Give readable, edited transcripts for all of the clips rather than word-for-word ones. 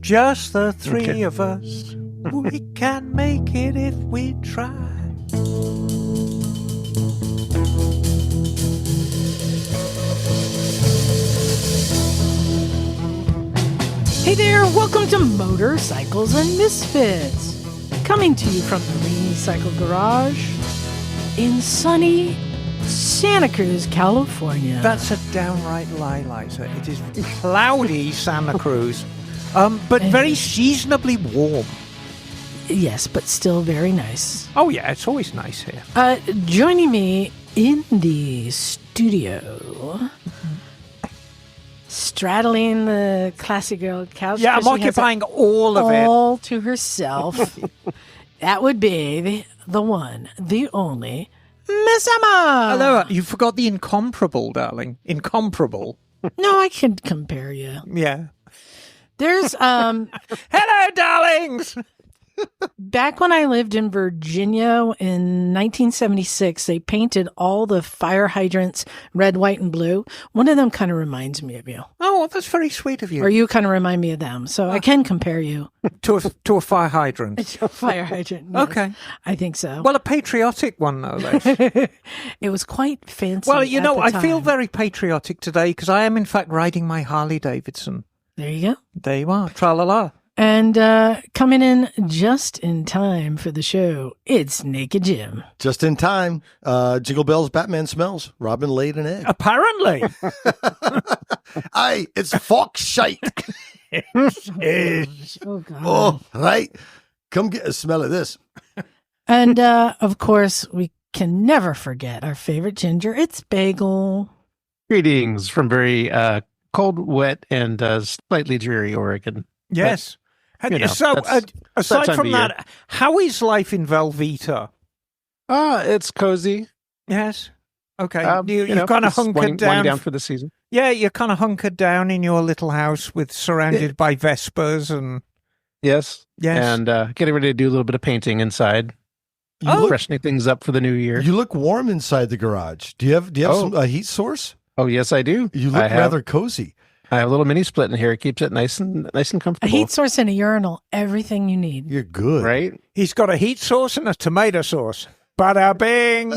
Just the three of us. We can make it if we try. Hey there, welcome to Motorcycles and Misfits. Coming to you from the Recycle Garage in sunny Santa Cruz, California. That's a downright lie, Liza. It is cloudy Santa Cruz, but very seasonably warm. Yes, but still very nice. Oh, yeah, it's always nice here. Joining me in the studio, straddling the classy girl couch. Yeah, I'm occupying all of it. All to herself. That would be the one, the only, Miss Emma. Hello, you forgot the incomparable, darling. Incomparable. No, I can compare you. Yeah. There's, Hello, darlings! back when I lived in Virginia in 1976, they painted all the fire hydrants red, white, and blue. One of them kind of reminds me of you. Oh, that's very sweet of you. Or you kind of remind me of them. So I can compare you. To a fire hydrant. To a fire hydrant. Yes, Okay. I think so. Well, a patriotic one, no less. It was quite fancy. Well, you know, at the I feel time. very patriotic today because I am, in fact, riding my Harley Davidson. There you go. There you are. Tra-la-la. And coming in just in time for the show, it's Naked Jim. Just in time. Jingle bells, Batman smells. Robin laid an egg. Apparently. Aye, it's fox shite. Oh, God. Oh, right. Come get a smell of this. And, of course, we can never forget our favorite ginger. It's Bagel. Greetings from very cold, wet, and slightly dreary Oregon. Yes. You know, So, that's aside time from of that, how is life in Velveeta? It's cozy. Yes. Okay. You You're know, kind of just hunkered winding down. down for the season. Yeah, you're kind of hunkered down in your little house with surrounded by Vespers and Yes. yes. And getting ready to do a little bit of painting inside. Freshening things up for the new year. You look warm inside the garage. Do you have some heat source? Oh, yes, I do. You look rather cozy. I have a little mini split in here. It keeps it nice and A comfortable. heat source and a urinal. Everything you need. You're good. Right? He's got a heat sauce and a tomato sauce. Bada bing.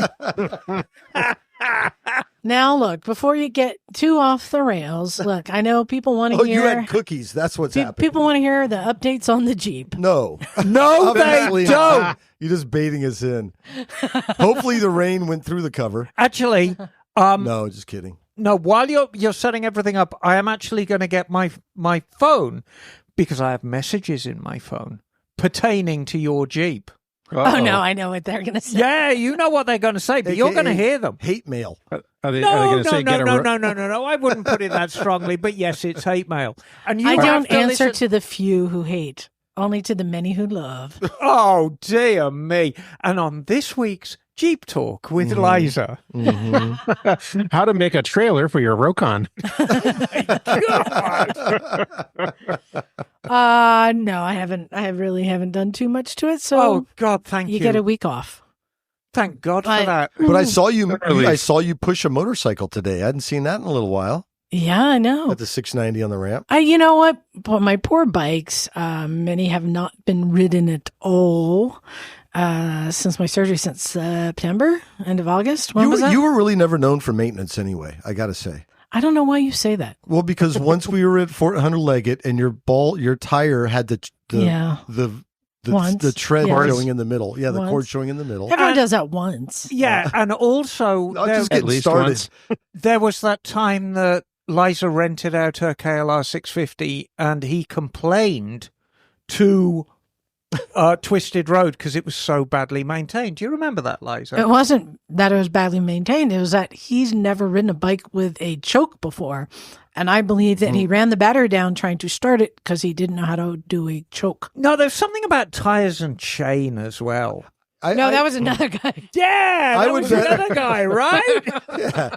Now, look, before you get too off the rails, look, I know people want to Oh, hear. you had cookies. That's what's happening. People want to hear the updates on the Jeep. No. No, they Obviously don't. not. You're just baiting us in. Hopefully the rain went through the cover. Actually, No, just kidding. no, while you're setting everything up, I am actually going to get my phone because I have messages in my phone pertaining to your Jeep. Oh, no, I know what they're going to say. Yeah, you know what they're going to say, but you're going to hear them. Hate mail. Are they No, going to say get a no. I wouldn't put it that strongly, but yes, it's hate mail. And you I have don't to answer listen- to the few who hate, only to the many who love. Oh, dear me. And on this week's Jeep Talk with Liza. How to make a trailer for your Rokon. No, I haven't. I really haven't done too much to it. So Oh, God, thank you. you get a week off. Thank God for But- that. But I saw you. Early. I saw you push a motorcycle today. I hadn't seen that in a little while. Yeah, I know. At the 690 on the ramp. You know what? But my poor bikes, many have not been ridden at all since my surgery since September, end of August. When was that? You were really never known for maintenance anyway, I got to say. I don't know why you say that. Well, because once we were at Fort Hunter Leggett and your tire had the Once, tread yes. showing in the middle. Yeah, the Once. cord showing in the middle. Everyone does that once. Yeah, and also I'll just there, get At least started. once. there was that time that Liza rented out her KLR 650 and he complained to Twisted Road because it was so badly maintained. Do you remember that, Liza? It wasn't that it was badly maintained. It was that he's never ridden a bike with a choke before. And I believe that he ran the battery down trying to start it because he didn't know how to do a choke. No, there's something about tires and chain as well. No, that was another guy. Yeah, I that would was bet- another guy, right? Yeah.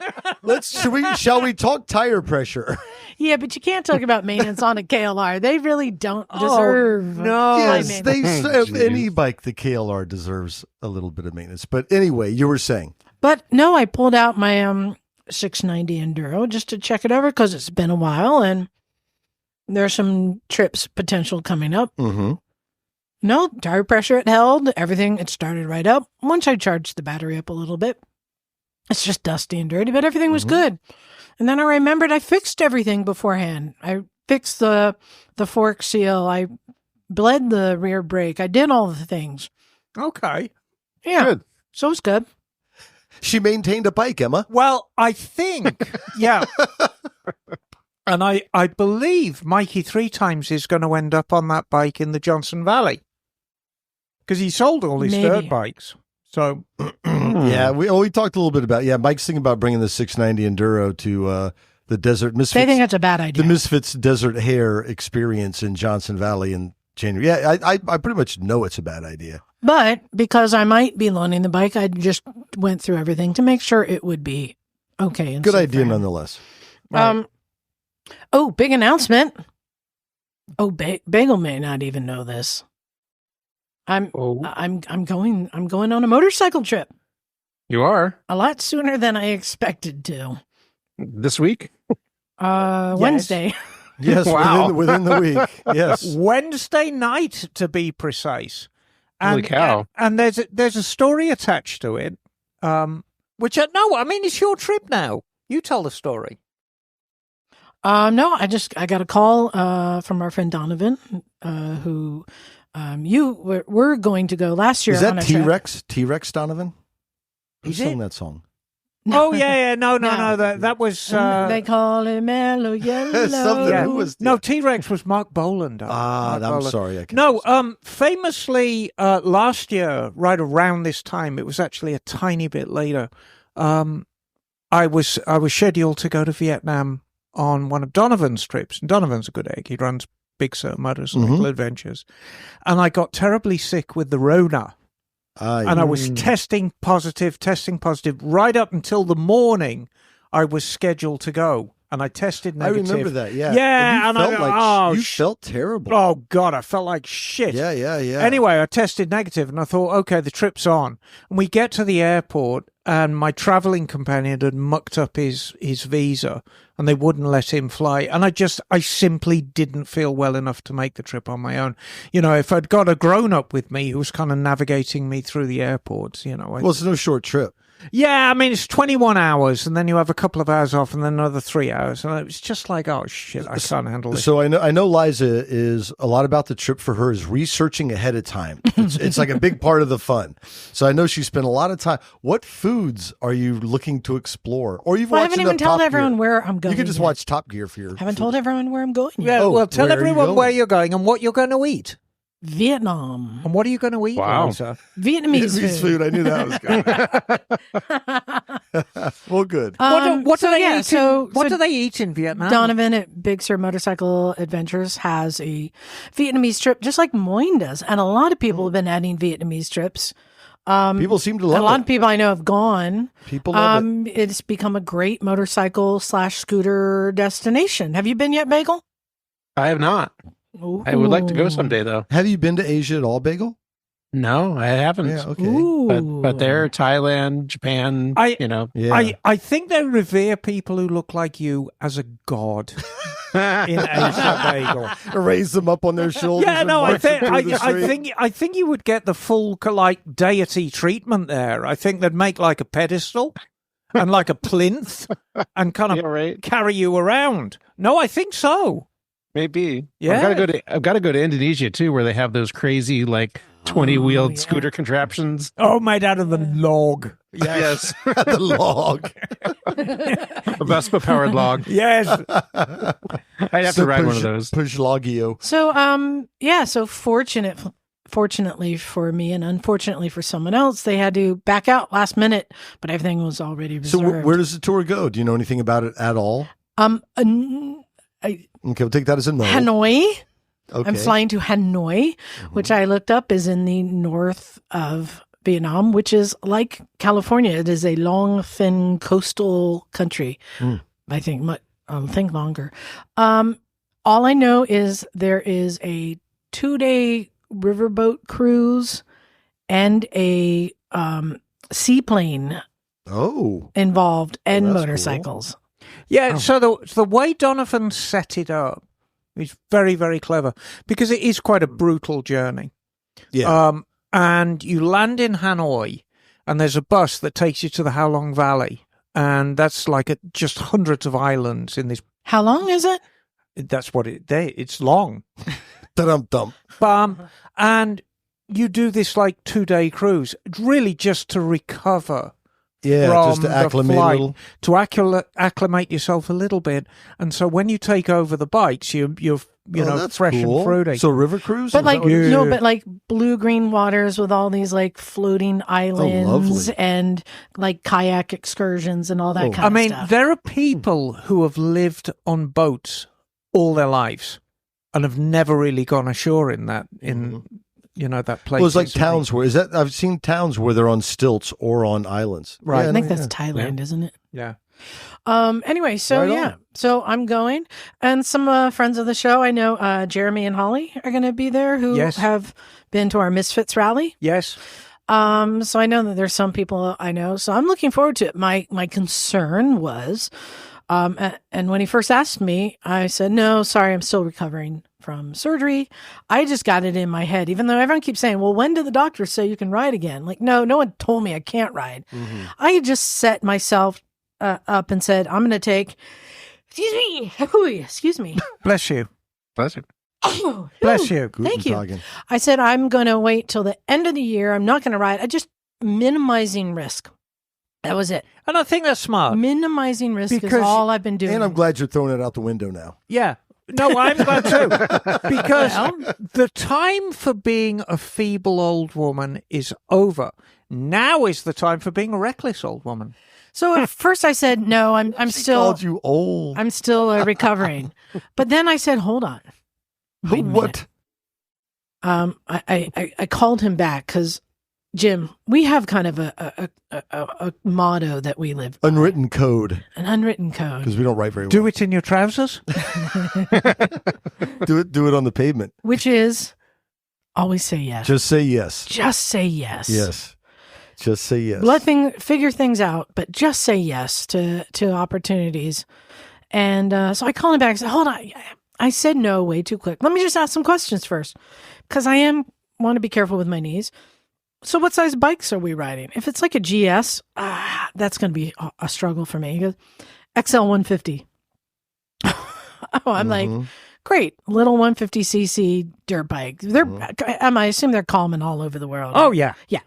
Shall we talk tire pressure? Yeah, but you can't talk about maintenance on a KLR. They really don't deserve. no. high Yes, maintenance. any bike, the KLR deserves a little bit of maintenance. But anyway, you were saying. But no, I pulled out my 690 Enduro just to check it over because it's been a while. And There's some trips potential coming up. Mm-hmm. No, tire pressure it held. Everything, it started right up. Once I charged the battery up a little bit, it's just dusty and dirty, but everything was good. And then I remembered I fixed everything beforehand. I fixed the fork seal. I bled the rear brake. I did all the things. Okay. Yeah. Good. So it's good. She maintained a bike, Emma. Well, I think, yeah. And I believe Mikey 3 times is going to end up on that bike in the Johnson Valley. Because he sold all his Maybe. dirt bikes. So, Yeah, we talked a little bit about, Mike's thinking about bringing the 690 Enduro to the Desert Misfits. They think that's a bad idea. The Misfits Desert Hair experience in Johnson Valley in January. Yeah, I pretty much know it's a bad idea. But because I might be loaning the bike, I just went through everything to make sure it would be okay. And Good safe idea for him. nonetheless. Oh, big announcement. Oh, Bagel may not even know this. I'm going on a motorcycle trip You are a lot sooner than I expected to. this week? Wednesday. Yes, Wow. within the week. Yes. Wednesday night, to be precise. Holy cow. And there's a story attached to it, which, it's your trip now. You tell the story. No, I got a call from our friend Donovan, who you were going to go last year. Is on that a trip. T-Rex? T-Rex Donovan? Who Is sang it? that song? Oh, yeah. No. No. That was... they call it mellow yellow. Something. yeah. Who was No, T-Rex was Mark Boland. Mark I'm Boland. sorry. I can't No, famously, last year, right around this time, it was actually a tiny bit later, I was scheduled to go to Vietnam on one of Donovan's trips. And Donovan's a good egg. He runs Big Sur Motorcycle Adventures. And I got terribly sick with the Rona. And I was testing positive right up until the morning I was scheduled to go. And I tested negative. I remember that, yeah. Yeah, And you felt terrible. Oh, God, I felt like shit. Yeah. Anyway, I tested negative and I thought, okay, the trip's on. And we get to the airport and my traveling companion had mucked up his visa and they wouldn't let him fly. And I simply didn't feel well enough to make the trip on my own. You know, if I'd got a grown up with me who was kind of navigating me through the airports, Well, it's no short trip. Yeah, it's 21 hours and then you have a couple of hours off and then another 3 hours. And it's just like, oh, shit, I can't handle it. So I know Liza is a lot about the trip for her is researching ahead of time. It's like a big part of the fun. So I know she spent a lot of time. What foods are you looking to explore? Or you've Well, I watched haven't even enough told Top everyone Gear. where I'm going. You can just yet. watch Top Gear for your Haven't food. told everyone where I'm going yet. Yeah, well, tell where are you everyone going? where you're going and what you're going to eat. Vietnam. And what are you going to eat, Wow. Liza? Vietnamese Vietnamese food. food. I knew that was coming. Well, good. What do they so eat in Vietnam? Donovan at Big Sur Motorcycle Adventures has a Vietnamese trip, just like Moyne does. And a lot of people have been adding Vietnamese trips. People seem to love a lot it. of people I know have gone. People love it. It's become a great motorcycle/scooter destination. Have you been yet, Bagel? I have not. I would like to go someday, though. Have you been to Asia at all, Bagel? No, I haven't. Yeah, okay. But there, Thailand, Japan, Yeah. I think they revere people who look like you as a god in Asia, Bagel. Raise them up on their shoulders. Yeah, and no, I march them through the street. think you would get the full deity treatment there. I think they'd make like a pedestal and like a plinth and kind of Yeah, right. carry you around. No, I think so. Maybe. Yeah. I've got to go to Indonesia too, where they have those crazy 20-wheeled scooter contraptions. Oh, made out of the log. Yes. The log. A Vespa powered log. Yes. I'd have to ride one of those. Pujlogio. So, so fortunately for me and unfortunately for someone else, they had to back out last minute, but everything was already reserved. So where does the tour go? Do you know anything about it at all? Okay, we'll take that as a no. Hanoi. Okay. I'm flying to Hanoi, which I looked up is in the north of Vietnam, which is like California. It is a long, thin coastal country. I think longer. All I know is there is a 2-day riverboat cruise and a seaplane involved and that's motorcycles. Yeah, so the way Donovan set it up He's very, very clever because it is quite a brutal journey. Yeah. And you land in Hanoi, and there's a bus that takes you to the Halong Valley, and that's like just hundreds of islands in this. How long is it? That's what it's long. Dum-dum. And you do this like 2-day cruise, really just to recover. Yeah, from just to the acclimate a flight, little. to acclimate yourself a little bit, and so when you take over the bikes, you're That's fresh cool. and fruity. So river cruise? But Is like that what it is? no, but like blue-green waters with all these like floating islands lovely. and like kayak excursions and all that kind I of mean, stuff. there are people who have lived on boats all their lives and have never really gone ashore in that that place. Well, it's like towns where I've seen towns where they're on stilts or on islands. Right. I think that's Thailand, isn't it? Yeah. Anyway, so Right on. yeah, so I'm going, and some friends of the show, I know Jeremy and Holly are going to be there who Yes. have been to our Misfits rally. Yes. So I know that there's some people I know, so I'm looking forward to it. My concern was, and when he first asked me, I said, no, sorry, I'm still recovering from surgery. I just got it in my head, even though everyone keeps saying, well, when did the doctor say you can ride again? Like, no one told me I can't ride. Mm-hmm. I had just set myself up and said, I'm going to take, excuse me. Bless you. Pleasure. Bless you. Thank you. Guten Tag. I said, I'm going to wait till the end of the year. I'm not going to ride. I just minimizing risk. That was it. And I think that's smart. Minimizing risk is Because- all I've been doing. And I'm glad you're throwing it out the window now. Yeah. No, I'm glad too. Because Well. the time for being a feeble old woman is over. Now is the time for being a reckless old woman. So at first I said, no, I'm She still, called you old. I'm still recovering. But then I said, hold on. Wait a What? minute. I called him back because Jim, we have kind of a motto that we live by, Unwritten code, an unwritten code, because we don't write very well. Do it in your trousers? Do it on the pavement. which is always say yes. Just say yes. Just say yes. Yes. Just say yes. Figure things out, but just say yes to opportunities. And so I called him back and said, hold on. I said no way too quick. Let me just ask some questions first, because I want to be careful with my knees. So what size bikes are we riding? If it's like a GS, that's going to be a struggle for me. He goes, XL 150. I'm like, great, little 150cc dirt bike. I assume they're common all over the world. Oh, yeah. yeah.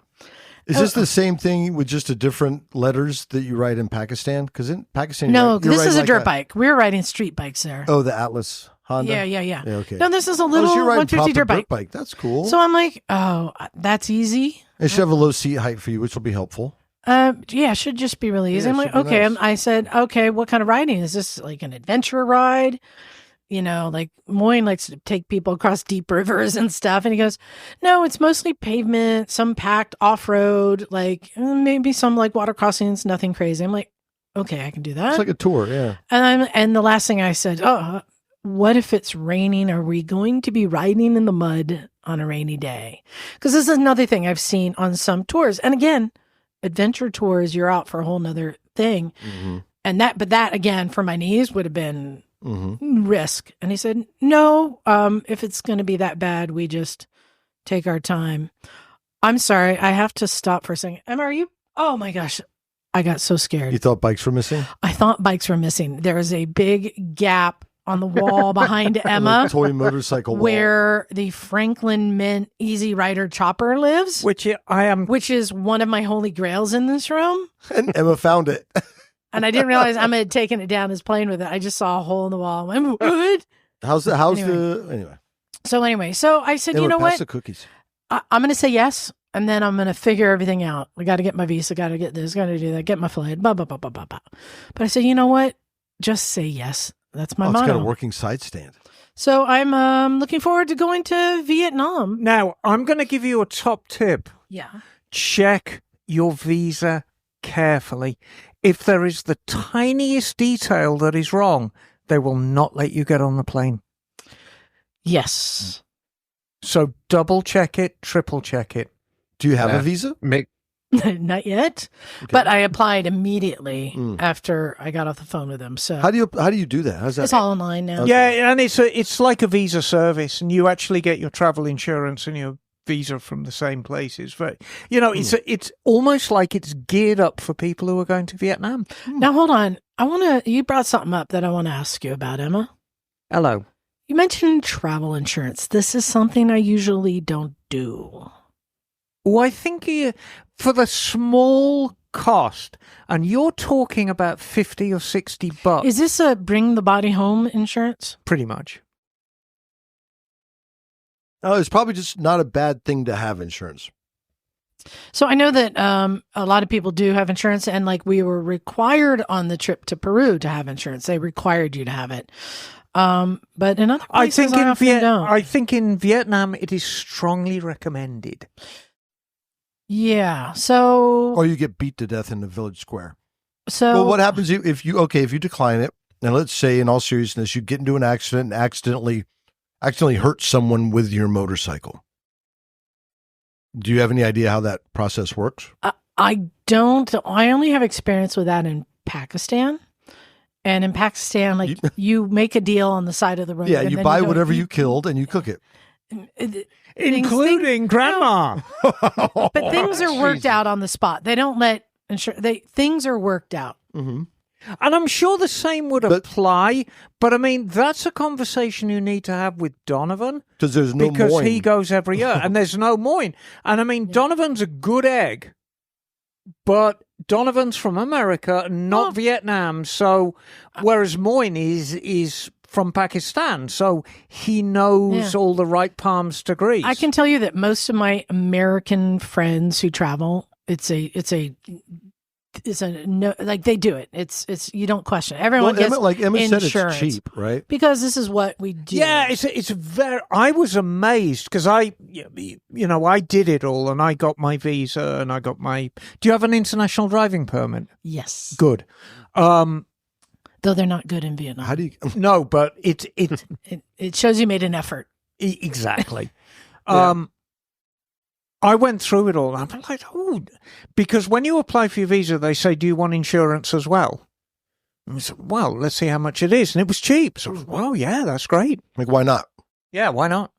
Is this the same thing with just a different letters that you ride in Pakistan? Because in Pakistan, No, you're this is riding a like dirt bike. We're riding street bikes there. Oh, the Atlas Honda. Yeah. Okay. No, this is a Oh, little so you're riding 150 proper dirt bike. That's cool. So I'm like, oh, that's easy. It should have a low seat height for you, which will be helpful. Yeah, it should just be really easy. Yeah, I'm it like, should be okay. nice. I said, okay, what kind of riding? Is this like an adventure ride? You know, like Moyne likes to take people across deep rivers and stuff. And he goes, no, it's mostly pavement, some packed off-road, like maybe some like water crossings, nothing crazy. I'm like, okay, I can do that. It's like a tour, yeah. And the last thing I said, what if it's raining? Are we going to be riding in the mud on a rainy day? Because this is another thing I've seen on some tours. And again, adventure tours, you're out for a whole nother thing. Mm-hmm. And that again, for my knees would have been Mm-hmm. risk. And he said, no, if it's going to be that bad, we just take our time. I'm sorry. I have to stop for a second. Emma, are you? Oh my gosh. I got so scared. You thought bikes were missing? I thought bikes were missing. There is a big gap on the wall behind Emma The toy motorcycle wall. where the Franklin Mint Easy Rider chopper lives, Which I am. which is one of my holy grails in this room. And Emma found it. And I didn't realize Emma had taken it down, is playing with it. I just saw a hole in the wall. I went, what? How's Anyway. anyway? So I said, Emma, you know pass what? the cookies. I'm going to say yes. And then I'm going to figure everything out. I got to get my visa, got to get this, got to do that, get my flight, blah, blah, blah, blah, blah, blah. But I said, you know what? Just say yes. That's my It's motto. got a working side stand. So I'm looking forward to going to Vietnam. Now, I'm going to give you a top tip. Yeah. Check your visa carefully. If there is the tiniest detail that is wrong, they will not let you get on the plane. Yes. So double check it, triple check it. Do you have Yeah. a visa? Not yet, but I applied immediately after I got off the phone with them. So How do you do that? How's that? it's all online now. Yeah, and it's like a visa service, and you actually get your travel insurance and your visa from the same places. But it's almost like it's geared up for people who are going to Vietnam. Now hold on, you brought something up that I want to ask you about, Emma. Hello. You mentioned travel insurance. This is something I usually don't do. Well, I think for the small cost, and you're talking about $50 or $60. Is this a bring the body home insurance? Pretty much. Oh, it's probably just not a bad thing to have insurance. So I know that a lot of people do have insurance, and like we were required on the trip to Peru to have insurance. They required you to have it. But in other places, I often don't. I think in Vietnam it is strongly recommended. Yeah. So. Or you get beat to death in the village square. So. Well, what happens if you decline it, and let's say in all seriousness you get into an accident and accidentally hurt someone with your motorcycle? Do you have any idea how that process works? I don't. I only have experience with that in Pakistan. And in Pakistan, like you make a deal on the side of the road. Yeah, you buy whatever you killed and you cook it. Including grandma. But things are worked out on the spot. They don't let things are worked out. Mm-hmm. And I'm sure the same would apply. But I mean, that's a conversation you need to have with Donovan. Because there's no Because moin. he goes every year and there's no moin. And I mean, Donovan's a good egg. But Donovan's from America, not Vietnam. So, whereas Moyne is from Pakistan, so he knows all the right palms to grease. I can tell you that most of my American friends who travel, it's a no, like they do it. It's you don't question it. Everyone gets Emma insurance. said it's cheap, right? Because this is what we do. Yeah, it's very. I was amazed because I did it all and I got my visa and I got my. Do you have an international driving permit? Yes. Good. Though they're not good in Vietnam. How do you? No, but it shows you made an effort. Exactly. I went through it all. And I'm like, because when you apply for your visa, they say, "Do you want insurance as well?" And I said, "Well, let's see how much it is," and it was cheap. So, well, yeah, that's great. Like, why not? Yeah, why not?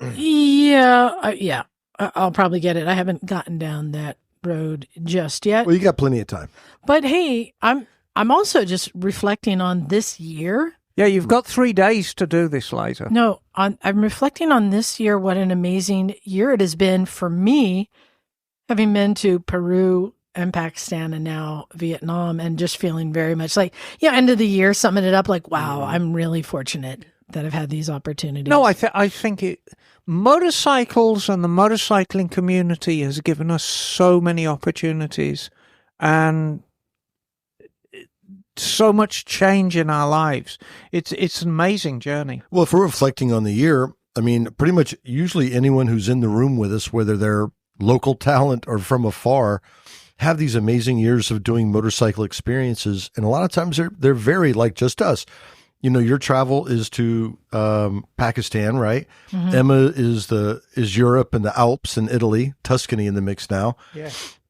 Yeah. I'll probably get it. I haven't gotten down that road just yet. Well, you got plenty of time. But hey, I'm also just reflecting on this year. Yeah, you've got 3 days to do this later. No, I'm reflecting on this year. What an amazing year it has been for me, having been to Peru and Pakistan and now Vietnam, and just feeling very much like, end of the year, summing it up like, wow, I'm really fortunate that I've had these opportunities. No, I think motorcycles and the motorcycling community has given us so many opportunities and so much change in our lives. It's an amazing journey. Well, if we're reflecting on the year, I mean, pretty much usually anyone who's in the room with us, whether they're local talent or from afar, have these amazing years of doing motorcycle experiences. And a lot of times they're very like just us. Your travel is to Pakistan, right? Mm-hmm. Emma is Europe and the Alps and Italy, Tuscany in the mix now. Yeah.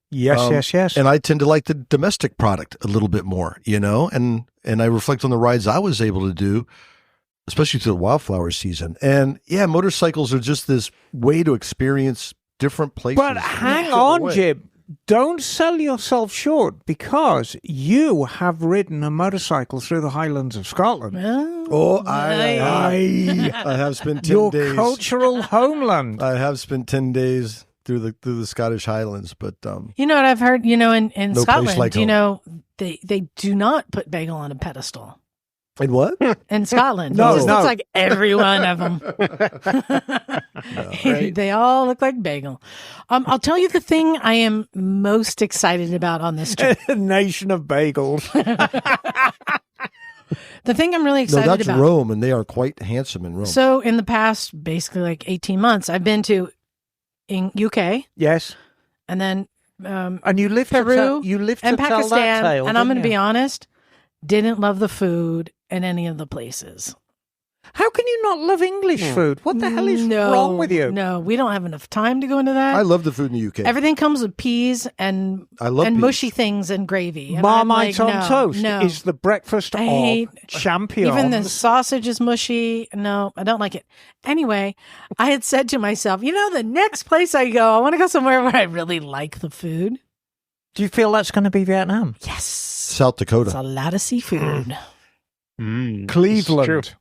Yes. And I tend to like the domestic product a little bit more, and I reflect on the rides I was able to do, especially through the wildflower season. And motorcycles are just this way to experience different places. But hang on, Jim. Don't sell yourself short, because you have ridden a motorcycle through the Highlands of Scotland. I have spent 10 your days. Your cultural homeland. I have spent 10 days through the Scottish Highlands, but you know what I've heard, in no Scotland, like they do not put bagel on a pedestal. In what? In Scotland. No, it just looks like every one of them. Right? They all look like bagel. I'll tell you the thing I am most excited about on this trip. A nation of bagels. The thing I'm really excited about. No, that's Rome, and they are quite handsome in Rome. So in the past, basically like 18 months, I've been to UK. Yes. And then and you lived Peru and Pakistan. Tale, and I'm going to be honest, didn't love the food in any of the places. How can you not love English food? What the hell is wrong with you? No, we don't have enough time to go into that. I love the food in the UK. Everything comes with peas and I love peas. mushy things and gravy. And I'm Marmite like, on toast no. is the breakfast of champions. Even the sausage is mushy. No, I don't like it. Anyway, I had said to myself, the next place I go, I want to go somewhere where I really like the food. Do you feel that's going to be Vietnam? Yes. South Dakota. It's a lot of seafood. Cleveland.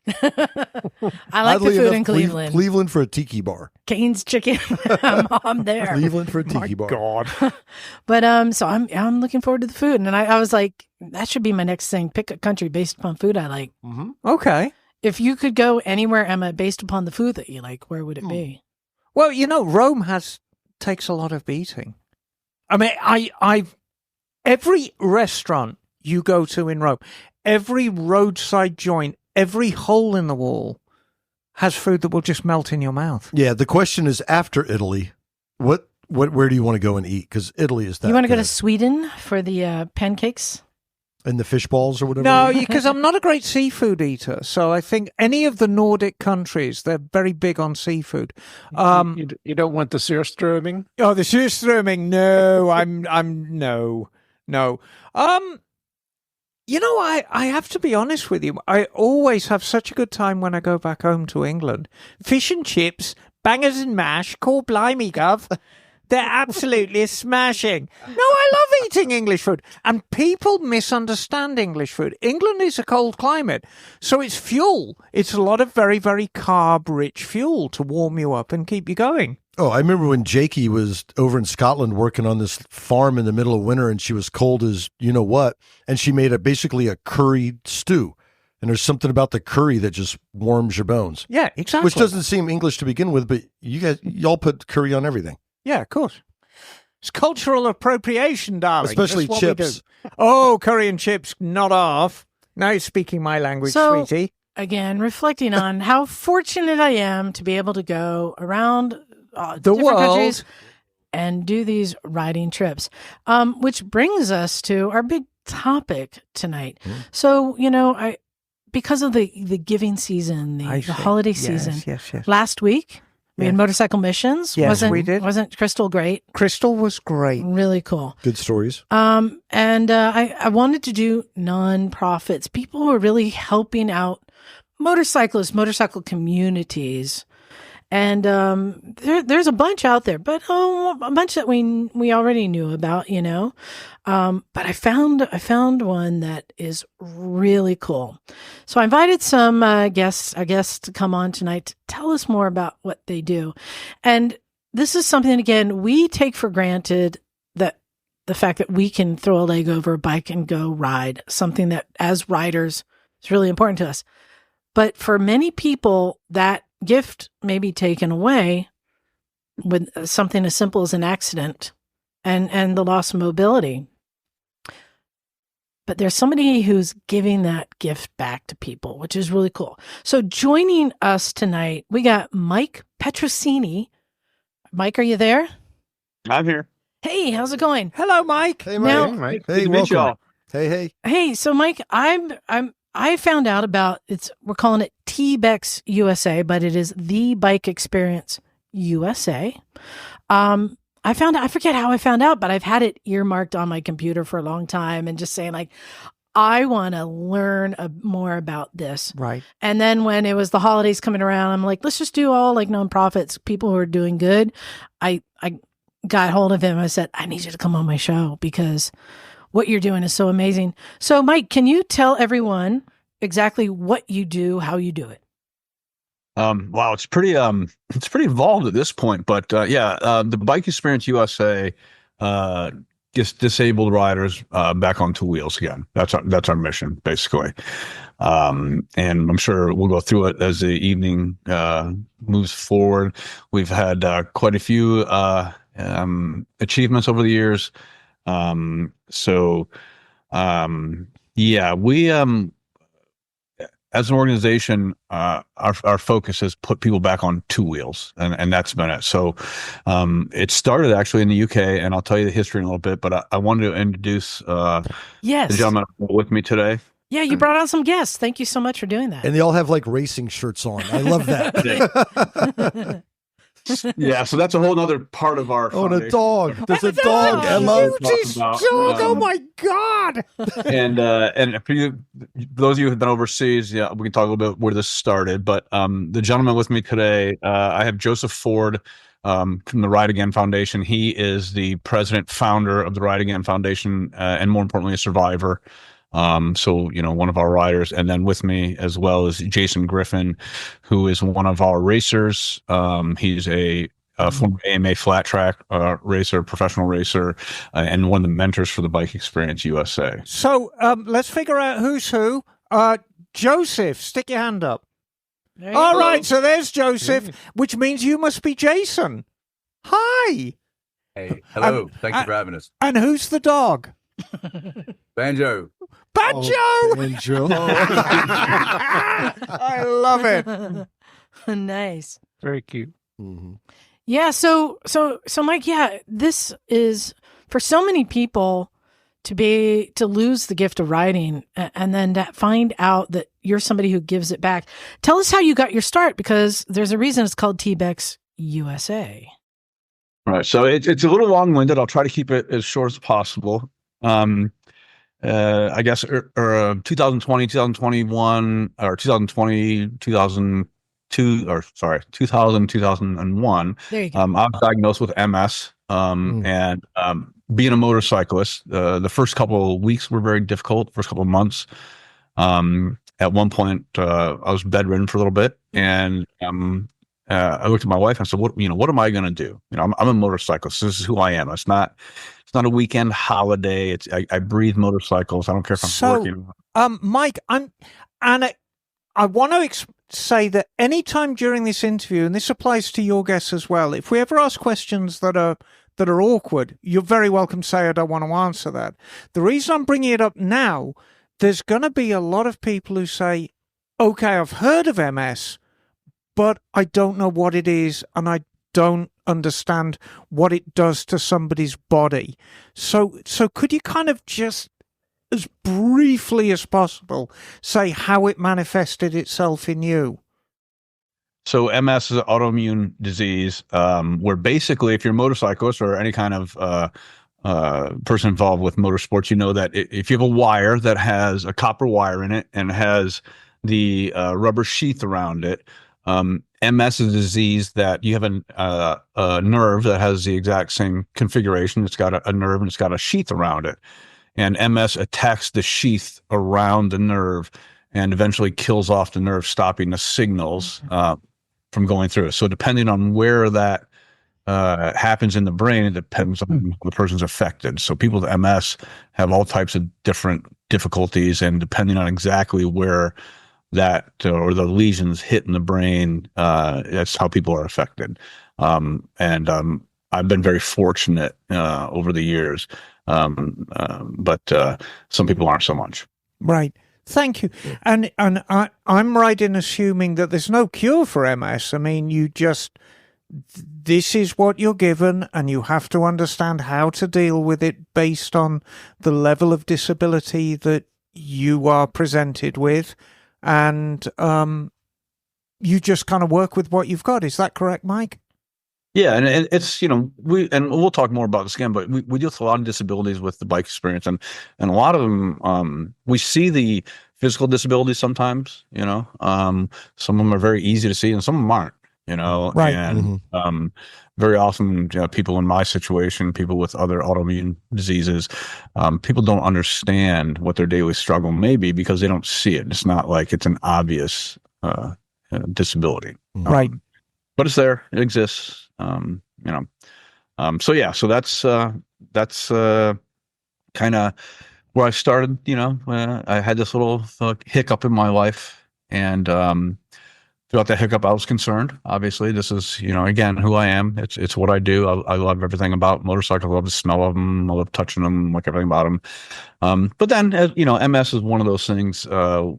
I like Oddly the food enough, in Cleveland. Cleveland for a tiki bar. Cane's chicken. I'm there. Cleveland for a tiki bar. God. But so I'm looking forward to the food, and I was like, that should be my next thing. Pick a country based upon food I like. Mm-hmm. Okay. If you could go anywhere, Emma, based upon the food that you like, where would it be? Well, Rome takes a lot of beating. I mean, I've every restaurant you go to in Rome, every roadside joint, every hole in the wall has food that will just melt in your mouth. Yeah, the question is, after Italy, where do you want to go and eat? Because Italy is that. You want to go good. to Sweden for the pancakes? And the fish balls or whatever? No, because I'm not a great seafood eater. So I think any of the Nordic countries, they're very big on seafood. You don't want the surströmming? Oh, the surströmming. No, I'm no. I have to be honest with you. I always have such a good time when I go back home to England. Fish and chips, bangers and mash, call blimey, gov. They're absolutely smashing. No, I love eating English food. And people misunderstand English food. England is a cold climate, so it's fuel. It's a lot of very, very carb-rich fuel to warm you up and keep you going. Oh, I remember when Jakey was over in Scotland working on this farm in the middle of winter, and she was cold as you-know-what, and she made basically a curry stew. And there's something about the curry that just warms your bones. Yeah, exactly. Which doesn't seem English to begin with, but y'all put curry on everything. Yeah, of course. It's cultural appropriation, darling. Especially That's what chips. we do. Oh, curry and chips, not off. Now you're speaking my language, So, sweetie. again, reflecting on how fortunate I am to be able to go around The different world. countries and do these riding trips, which brings us to our big topic tonight. So, because of the giving season, the holiday season, Yes. last week we had Yes. motorcycle missions. Yes, we did. Wasn't Crystal great? Crystal was great. Really cool. Good stories. And I wanted to do nonprofits, people who are really helping out motorcyclists, motorcycle communities. And there's a bunch out there, but a bunch that we already knew about, But I found one that is really cool. So I invited some guests to come on tonight to tell us more about what they do. And this is something, again, we take for granted, that the fact that we can throw a leg over a bike and go ride, something that as riders is really important to us. But for many people, that gift may be taken away with something as simple as an accident and the loss of mobility. But there's somebody who's giving that gift back to people, which is really cool. So joining us tonight, we got Mike Petrosini. Mike, are you there? I'm here. Hey, how's it going? Hello, Mike. Hey, Now- Mike. Mike. Hey, Good to meet welcome. y'all. Hey. Hey, so Mike, I found out about we're calling it TBEXUSA, but it is the Bike Experience USA. I forget how I found out, but I've had it earmarked on my computer for a long time and just saying, like, I want to learn more about this. Right. And then when it was the holidays coming around, I'm like, let's just do all like nonprofits, people who are doing good. I got hold of him. I said, I need you to come on my show because what you're doing is so amazing. So, Mike, can you tell everyone exactly what you do, how you do it? Wow, it's pretty involved at this point, but the Bike Experience USA gets disabled riders back on two wheels again. That's our mission, basically. And I'm sure we'll go through it as the evening moves forward. We've had quite a few achievements over the years. We as an organization, our focus is put people back on two wheels, and that's been it. So it started actually in the UK, and I'll tell you the history in a little bit, but I wanted to introduce the Yes. gentleman with me today. Yeah, you brought on some guests. Thank you so much for doing that. And they all have like racing shirts on. I love that. Yeah, so that's a whole other part of our. Oh, the dog. There's a And the dog, Emma. cutest dog. Oh my God. And for you, those of you who've been overseas, yeah, we can talk a little bit where this started. But the gentleman with me today, I have Joseph Ford from the Ride Again Foundation. He is the president, founder of the Ride Again Foundation, and more importantly, a survivor. So, one of our riders, and then with me as well is Jason Griffin, who is one of our racers. He's a former AMA flat track racer, professional racer, and one of the mentors for the Bike Experience USA. So let's figure out who's who. Joseph, stick your hand up. All right, so there's Joseph, which means you must be Jason. Hi. Hey, hello. Thank you for having us. And who's the dog? Banjo. Banjo! Oh, Banjo. I love it. Nice. Very cute. Mhm. Yeah, so Mike, yeah, this is for so many people to lose the gift of riding and then to find out that you're somebody who gives it back. Tell us how you got your start, because there's a reason it's called TBEX USA. Right. So it's a little long-winded. I'll try to keep it as short as possible. I guess 2020, 2021, or 2020, 2001. There you go. I was diagnosed with MS. And being a motorcyclist, the first couple of weeks were very difficult. First couple of months. At one point, I was bedridden for a little bit, and I looked at my wife and I said, "What am I going to do? I'm a motorcyclist. This is who I am. It's not a weekend holiday. I breathe motorcycles. I don't care if I'm working." Mike, I want to say that anytime during this interview, and this applies to your guests as well, if we ever ask questions that are awkward, you're very welcome to say, "I don't want to answer that." The reason I'm bringing it up now, there's going to be a lot of people who say, "Okay, I've heard of MS, but I don't know what it is, and I don't understand what it does to somebody's body." So could you kind of just, as briefly as possible, say how it manifested itself in you? So MS is an autoimmune disease where basically, if you're a motorcyclist or any kind of person involved with motorsports, you know that if you have a wire that has a copper wire in it and has the rubber sheath around it, MS is a disease that you have a nerve that has the exact same configuration. It's got a nerve and it's got a sheath around it. And MS attacks the sheath around the nerve and eventually kills off the nerve, stopping the signals from going through it. So depending on where that happens in the brain, it depends on the person's affected. So people with MS have all types of different difficulties, and depending on exactly where that or the lesions hit in the brain, that's how people are affected. I've been very fortunate over the years, but some people aren't so much. Right. Thank you. And I'm right in assuming that there's no cure for MS. I mean, this is what you're given, and you have to understand how to deal with it based on the level of disability that you are presented with. And you just kind of work with what you've got. Is that correct, Mike? Yeah, and it's we'll talk more about this again, but we deal with a lot of disabilities with the bike experience, and a lot of them we see the physical disabilities sometimes. Some of them are very easy to see, and some of them aren't. Right. And very often, people in my situation, people with other autoimmune diseases, people don't understand what their daily struggle may be because they don't see it. It's not like it's an obvious disability. Right. But it's there. It exists. So that's kind of where I started. I had this little hiccup in my life, and throughout that hiccup, I was concerned. Obviously, this is again who I am. It's what I do. I love everything about motorcycles. I love the smell of them. I love touching them. Like everything about them. But then, MS is one of those things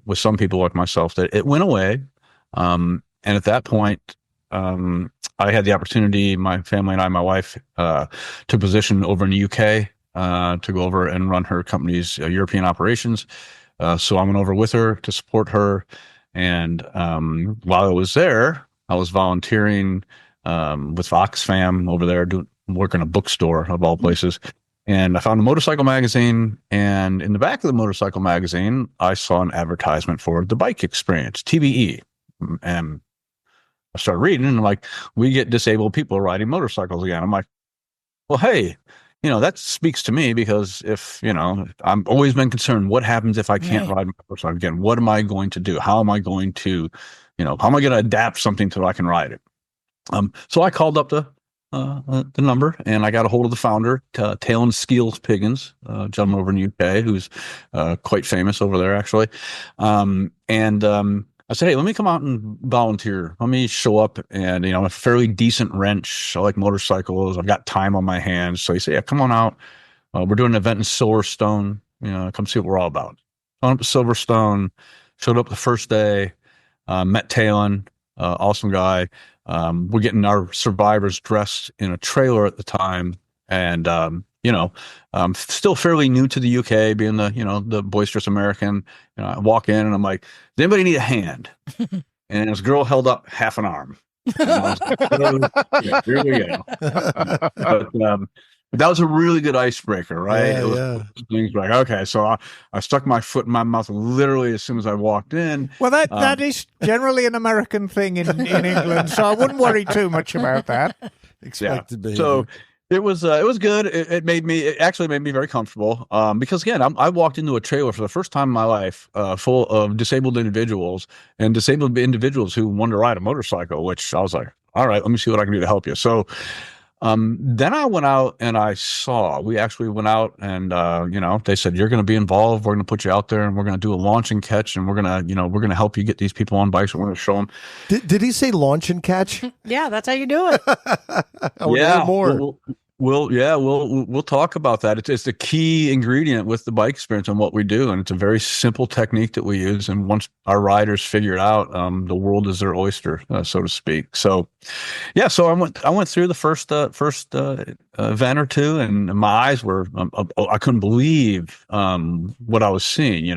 with some people like myself that it went away. And at that point, I had the opportunity, my family and I, my wife, to position over in the UK to go over and run her company's European operations. So I went over with her to support her. And while I was there, I was volunteering with Oxfam over there, working a bookstore of all places. And I found a motorcycle magazine. And in the back of the motorcycle magazine, I saw an advertisement for the bike experience, TBE. And I started reading, and like, we get disabled people riding motorcycles again. I'm like, well, hey, that speaks to me, because if, I've always been concerned, what happens if I can't ride my motorcycle again? What am I going to do? How am I going to, how am I going to adapt something so I can ride it? So I called up the number, and I got a hold of the founder, Talon Skeels Piggins, a gentleman over in the UK who's quite famous over there, actually. I said, hey, let me come out and volunteer. Let me show up, and, I'm a fairly decent wrench. I like motorcycles. I've got time on my hands. So he said, yeah, come on out. We're doing an event in Silverstone. Come see what we're all about. Went up to Silverstone, showed up the first day, met Talon, awesome guy. We're getting our survivors dressed in a trailer at the time. And, still fairly new to the UK, being the boisterous American. I walk in and I'm like, does anybody need a hand? And this girl held up half an arm. And I was like, oh, yeah, here we go. But that was a really good icebreaker, right? Things like, okay, so I stuck my foot in my mouth literally as soon as I walked in. Well, that is generally an American thing in England, so I wouldn't worry too much about that. Expected behavior. So it was good. It actually made me very comfortable, because again, I walked into a trailer for the first time in my life, full of disabled individuals who wanted to ride a motorcycle, which I was like, all right, let me see what I can do to help you. So then I went out and we actually went out and, they said, you're going to be involved. We're going to put you out there, and we're going to do a launch and catch, and we're going to help you get these people on bikes. We're going to show them. Did he say launch and catch? Yeah, that's how you do it. I want to hear more. We'll talk about that. It's the key ingredient with the bike experience and what we do, and it's a very simple technique that we use. And once our riders figure it out, the world is their oyster, so to speak. So, yeah. So I went through the first event or two, and my eyes were I couldn't believe what I was seeing,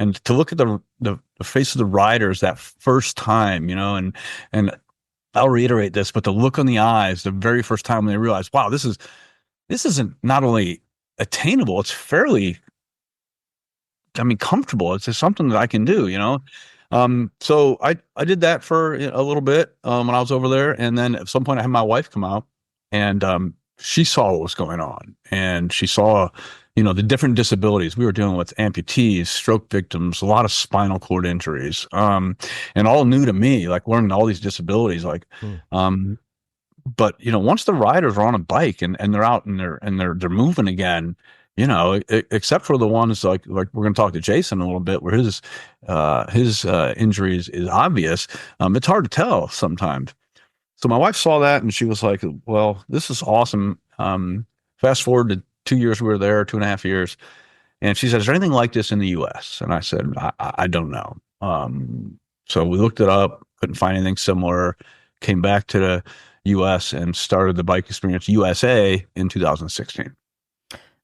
and to look at the face of the riders that first time, and I'll reiterate this, but the look on the eyes, the very first time when they realize, wow, this isn't not only attainable, it's fairly, comfortable. It's just something that I can do, So I did that for a little bit when I was over there. And then at some point I had my wife come out, and she saw what was going on, and she saw, the different disabilities. We were dealing with amputees, stroke victims, a lot of spinal cord injuries, and all new to me, like learning all these disabilities, but once the riders are on a bike and they're out and they're moving again, except for the ones like we're going to talk to Jason a little bit, where his injuries is obvious. It's hard to tell sometimes. So my wife saw that, and she was like, well, this is awesome. Fast forward to 2 years, we were there, 2.5 years. And she said, is there anything like this in the US? And I said, I don't know. So we looked it up, couldn't find anything similar, came back to the US and started the Bike Experience USA in 2016.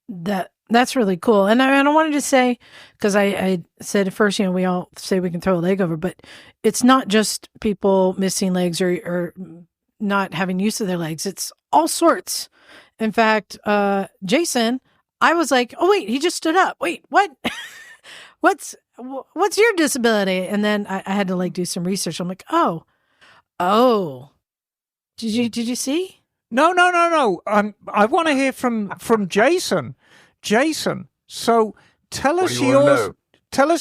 That's really cool. And I wanted to say, because I said at first, we all say we can throw a leg over, but it's not just people missing legs or not having use of their legs. It's all sorts. In fact, Jason, I was like, oh, wait, he just stood up. Wait, what? What's your disability? And then I had to do some research. I'm like, oh, did you see? No. I want to hear from Jason. Jason, so tell us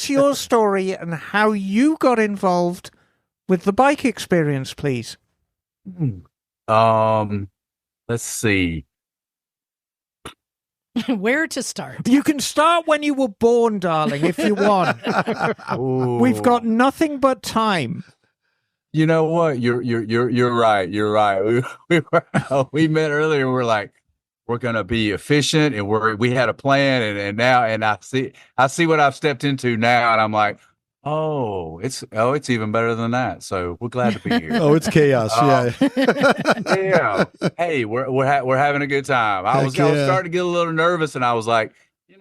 your story and how you got involved with the bike experience, please. Let's see. Where to start? You can start when you were born, darling, if you want. We've got nothing but time. You know what? You're right. You're right. We met earlier, and we're like, we're gonna be efficient, and we had a plan, and now I see what I've stepped into now, and I'm like, it's even better than that. So we're glad to be here. Oh, it's chaos. Yeah. Hey, we're having a good time. I was starting to get a little nervous, and I was like,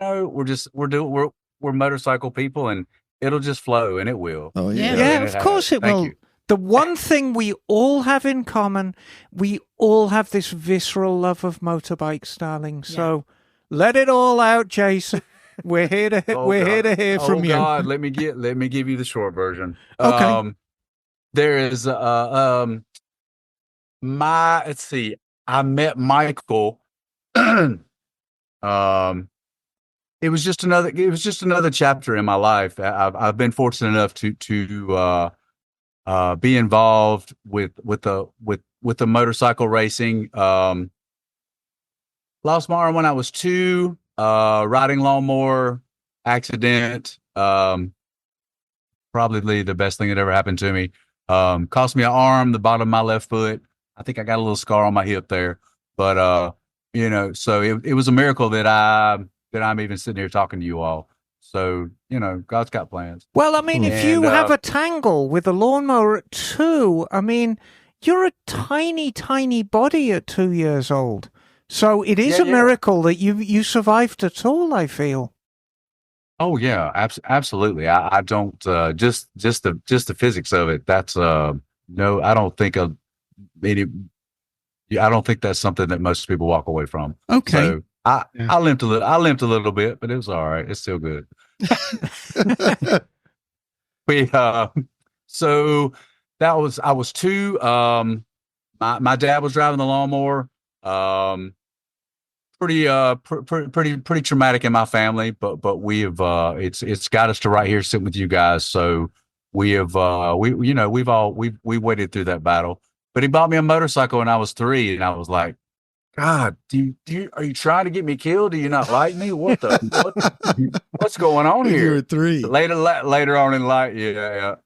we're we're motorcycle people, and it'll just flow, and it will. Oh Yeah. Yeah, And of course it Thank will. you. The one thing we all have in common, we all have this visceral love of motorbikes, darling. So let it all out, Jason. We're here to here to hear from you. Oh God, let me give you the short version. Okay. There is let's see. I met Michael. It was just another chapter in my life. I've been fortunate enough to be involved with the motorcycle racing. Lost my arm when I was 2. Riding lawnmower accident. Probably the best thing that ever happened to me. Cost me an arm, the bottom of my left foot. I think I got a little scar on my hip there, but so it was a miracle that I'm even sitting here talking to you all. So, God's got plans. Well, I mean, if you have a tangle with a lawnmower at 2, I mean, you're a tiny, tiny body at 2 years old. So it is a miracle that you survived at all, I feel. Oh yeah, absolutely. I don't just the physics of it. That's no, I don't think I don't think that's something that most people walk away from. Okay. So I limped a little bit, but it was all right. It's still good. So I was 2. My dad was driving the lawnmower. Pretty traumatic in my family, but we have it's got us to right here sitting with you guys. So we have we waded through that battle. But he bought me a motorcycle when I was 3, and I was like, God, are you trying to get me killed? Do you not like me? What's going on here? You were 3. Later on in life, yeah.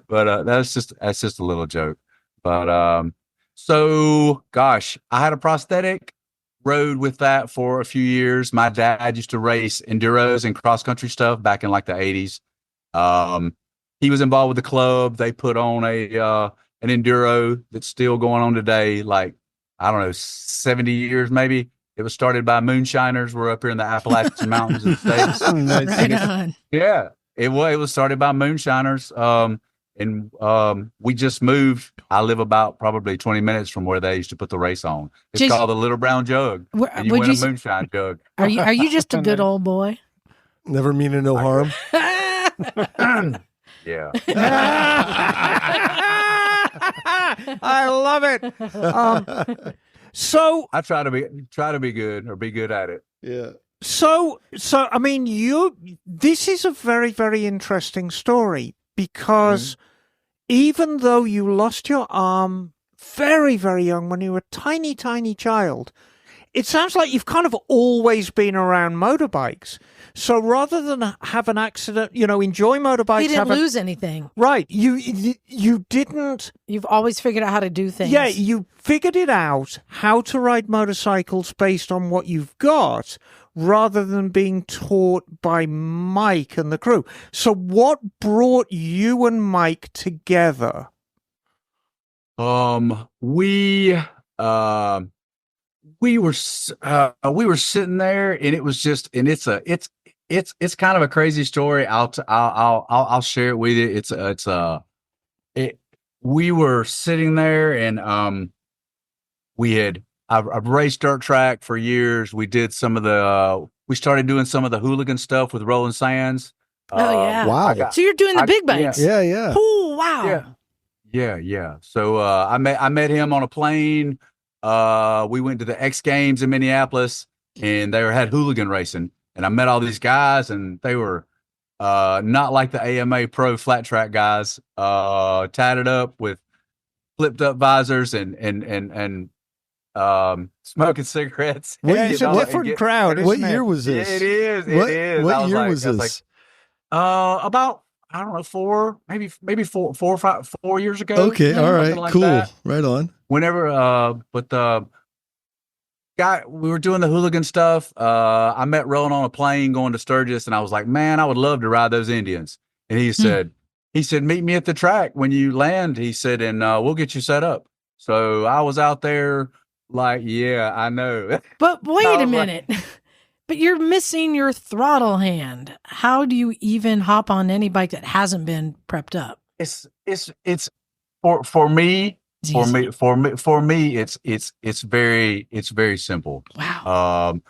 But that's just a little joke. But so gosh, I had a prosthetic. Rode with that for a few years. My dad used to race enduros and cross country stuff back in like the 80s. He was involved with the club. They put on an enduro that's still going on today. Like, I don't know, 70 years maybe. It was started by moonshiners. We're up here in the Appalachian Mountains of the States. Right on. Yeah, it was started by moonshiners. And we just moved. I live about probably 20 minutes from where they used to put the race on. It's Jason, called the Little Brown Jug. And you win a moonshine jug. Are you just a good old boy? Never meaning no harm. Yeah. I love it. So I try to be good or be good at it. Yeah. So I mean, this is a very, very interesting story because even though you lost your arm very, very young when you were a tiny, tiny child, it sounds like you've kind of always been around motorbikes. So rather than have an accident, enjoy motorbikes. You didn't lose anything. Right. You didn't. You've always figured out how to do things. Yeah, you figured it out how to ride motorcycles based on what you've got rather than being taught by Mike and the crew. So what brought you and Mike together? We were sitting there, and it was just, and it's kind of a crazy story. I'll share it with you. We were sitting there, and I've raced dirt track for years. We started doing some of the hooligan stuff with Rolling Sands. Oh yeah. Wow. So you're doing the big bikes. Yeah. Oh wow. Yeah. So I met him on a plane. We went to the X Games in Minneapolis, and they had hooligan racing. And I met all these guys, and they were not like the AMA Pro flat track guys, tatted up with flipped up visors and smoking cigarettes. It's a different crowd. What isn't it? year was this? It is. What year was this? About, I don't know, maybe 4 years ago. Okay, all right, like cool, that. right on. Whenever, but the guy, we were doing the hooligan stuff. I met rolling on a plane going to Sturgis, and I was like, man, I would love to ride those Indians. And he said, meet me at the track when you land. He said, and we'll get you set up. So I was out there like, yeah, I know. But wait a minute. But you're missing your throttle hand. How do you even hop on any bike that hasn't been prepped up? It's for me, It's for easy. me, it's very simple. Wow.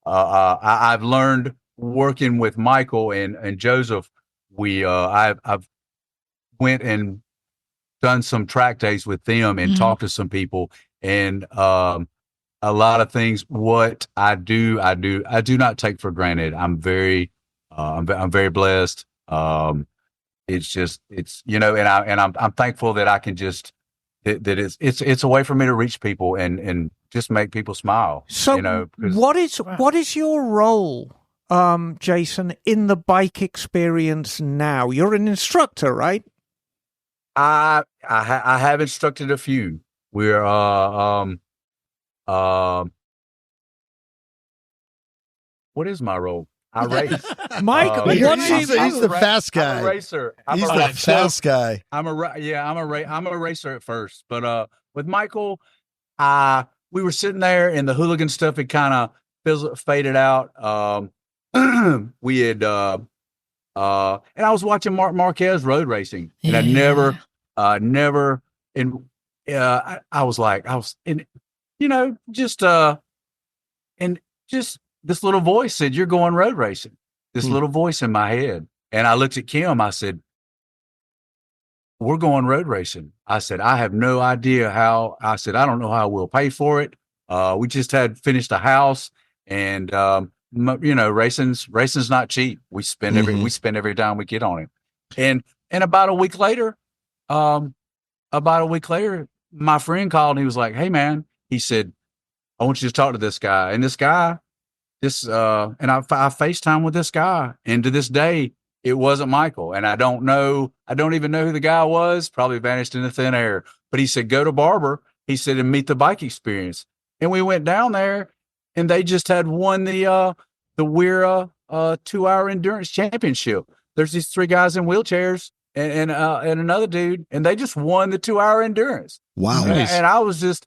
I've learned working with Michael and Joseph. I've went and done some track days with them and talked to some people, and a lot of things. What I do not take for granted. I'm very blessed. It's and I'm thankful that I can just that it's a way for me to reach people and just make people smile. So, what is your role, Jason, in the bike experience now? You're an instructor, right? I have instructed a few. We're what is my role? I race. Mike, he's the fast guy. I'm a racer. He's the fast guy. I'm a racer at first, but with Michael, we were sitting there and the hooligan stuff had kind of faded out. We had and I was watching Mark Marquez road racing, and I never and I was and just this little voice said, "You're going road racing." This little voice in my head, and I looked at Kim. I said, "We're going road racing." I said, "I have no idea how." I said, "I don't know how we'll pay for it." We just had finished a house, and racing's not cheap. We spend every dime we get on it. And about a week later, my friend called and he was like, "Hey man," he said, "I want you to talk to this guy." And and I FaceTime with this guy, and to this day, it wasn't Michael. And I don't even know who the guy was, probably vanished into thin air. But he said, "Go to Barber," he said, "and meet the bike experience." And we went down there, and they just had won the WERA 2-hour endurance championship. There's these 3 guys in wheelchairs and another dude, and they just won the 2-hour endurance. Wow. Nice. And I was just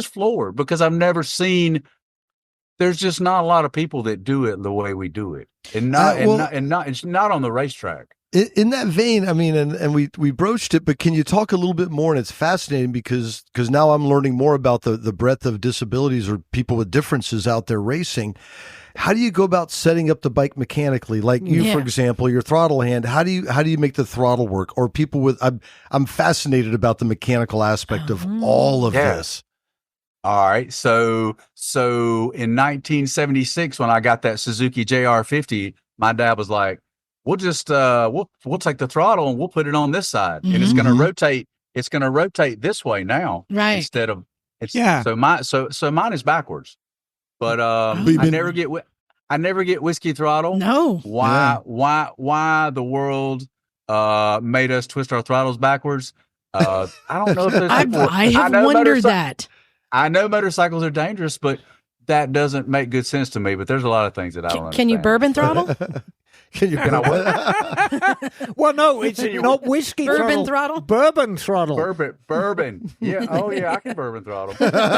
floored, because I've never seen. There's just not a lot of people that do it the way we do it, and it's not on the racetrack. In that vein, I mean, and we broached it, but can you talk a little bit more? And it's fascinating because now I'm learning more about the breadth of disabilities or people with differences out there racing. How do you go about setting up the bike mechanically? Like you, for example, your throttle hand. How do you make the throttle work? Or people with I'm fascinated about the mechanical aspect of all of this. All right. So in 1976, when I got that Suzuki JR50, my dad was like, "We'll just we'll take the throttle and we'll put it on this side, and it's going to rotate. It's going to rotate this way now, Right. Instead of So mine is backwards, but I never get whiskey throttle. No. Why the world made us twist our throttles backwards? I don't know if there's. I have wondered that. I know motorcycles are dangerous, but that doesn't make good sense to me. But there's a lot of things that I don't understand. Can you bourbon throttle? Can I what? Well, no, it's not whiskey Bourbon throttle? Bourbon throttle. Bourbon. Yeah. Oh, yeah. I can bourbon throttle.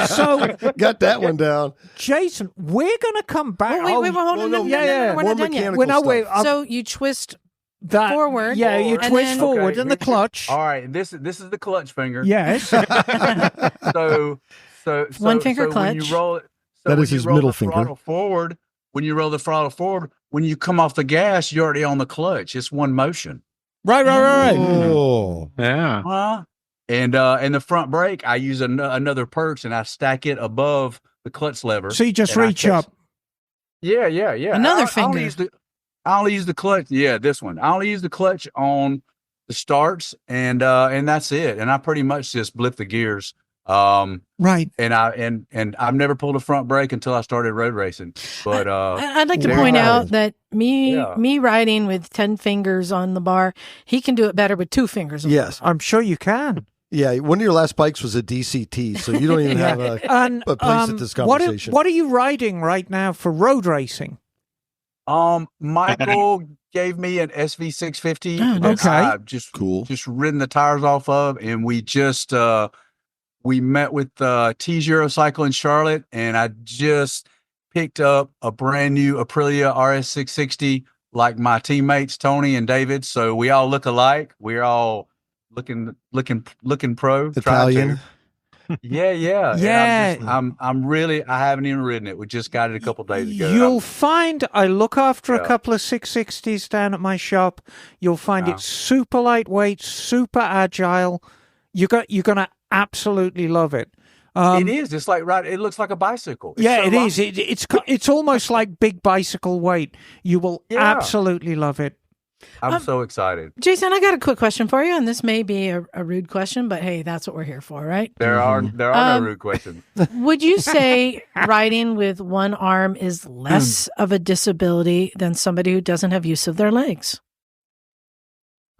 So, got that one down. Jason, we're going to come back. Oh, wait, hold on. No, we're more not done yet. mechanical stuff. So you twist that forward. Yeah, you and twist then- forward Okay. in the clutch. All right. This is the clutch finger. Yes. So One finger When you clutch. roll it, That when is you his roll middle the finger. throttle forward, when you roll the throttle forward, when you come off the gas, you're already on the clutch. It's one motion. Right. Oh. Yeah. And the front brake, I use another perch, and I stack it above the clutch lever. So you just and I reach catch- up. Yeah. Another I finger. only use the clutch. Yeah, this one. I only use the clutch on the starts, and that's it. And I pretty much just blip the gears. Right. And I've never pulled a front brake until I started road racing. But I'd like to there point you out go. that me riding with 10 fingers on the bar, he can do it better with 2 fingers. On Yes. I'm sure you can. Yeah. One of your last bikes was a DCT, so you don't even have And a place at this what conversation. are you riding right now for road racing? Michael gave me an SV650 Oh, that nice. I've just Cool. ridden the tires off of, and we just we met with T Zero Cycle in Charlotte, and I just picked up a brand new Aprilia RS660 like my teammates Tony and David. So we all look alike. We're all looking pro. Italian. Yeah. Yeah. And I haven't even ridden it. We just got it a couple days ago. You'll find I look after a Yeah. couple of 660s down at my shop. You'll find Wow. it's super lightweight, super agile. You're gonna absolutely love it. It is. It's like it looks like a bicycle. It's Yeah, so it light. is. It's almost like big bicycle weight. You will Yeah. absolutely love it. I'm so excited. Jason, I got a quick question for you, and this may be a rude question, but hey, that's what we're here for, right? There are no rude questions. Would you say riding with one arm is less of a disability than somebody who doesn't have use of their legs?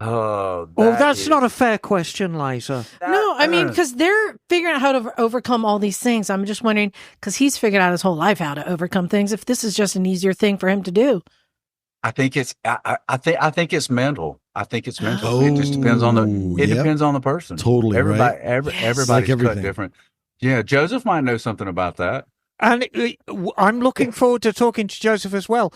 Oh, That's not a fair question, Liza. No, I mean, because they're figuring out how to overcome all these things. I'm just wondering, because he's figured out his whole life how to overcome things, if this is just an easier thing for him to do. I think it's mental. I think it's mental. It just depends on depends on the person. Totally, Everybody, right? everybody's Like cut everything. different. Yeah, Joseph might know something about that. And I'm looking forward to talking to Joseph as well.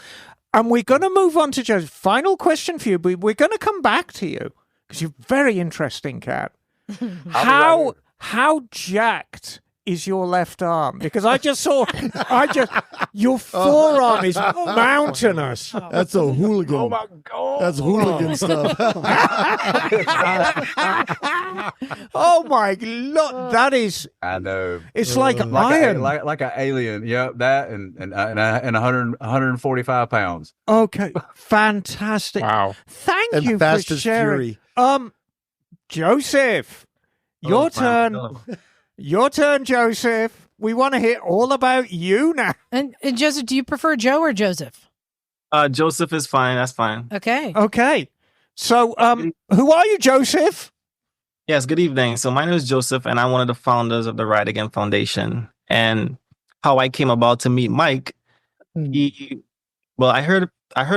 And we're going to move on to Joseph. Final question for you. We're going to come back to you because you're very interesting, Kat. How jacked is your left arm? Because I just saw, your forearm is mountainous. That's a hooligan. Oh my God. That's hooligan stuff. Oh my Lord, that is, I know. it's like Like iron. like an alien. Yep, that and 145 pounds. Okay, fantastic. Wow. Thank And you fast for as sharing. fury. Joseph, your turn. Your turn, Joseph. We want to hear all about you now. And Joseph, do you prefer Joe or Joseph? Joseph is fine. That's fine. Okay. Okay. So, who are you, Joseph? Yes, good evening. So my name is Joseph, and I'm one of the founders of the Ride Again Foundation. And how I came about to meet Mike, I heard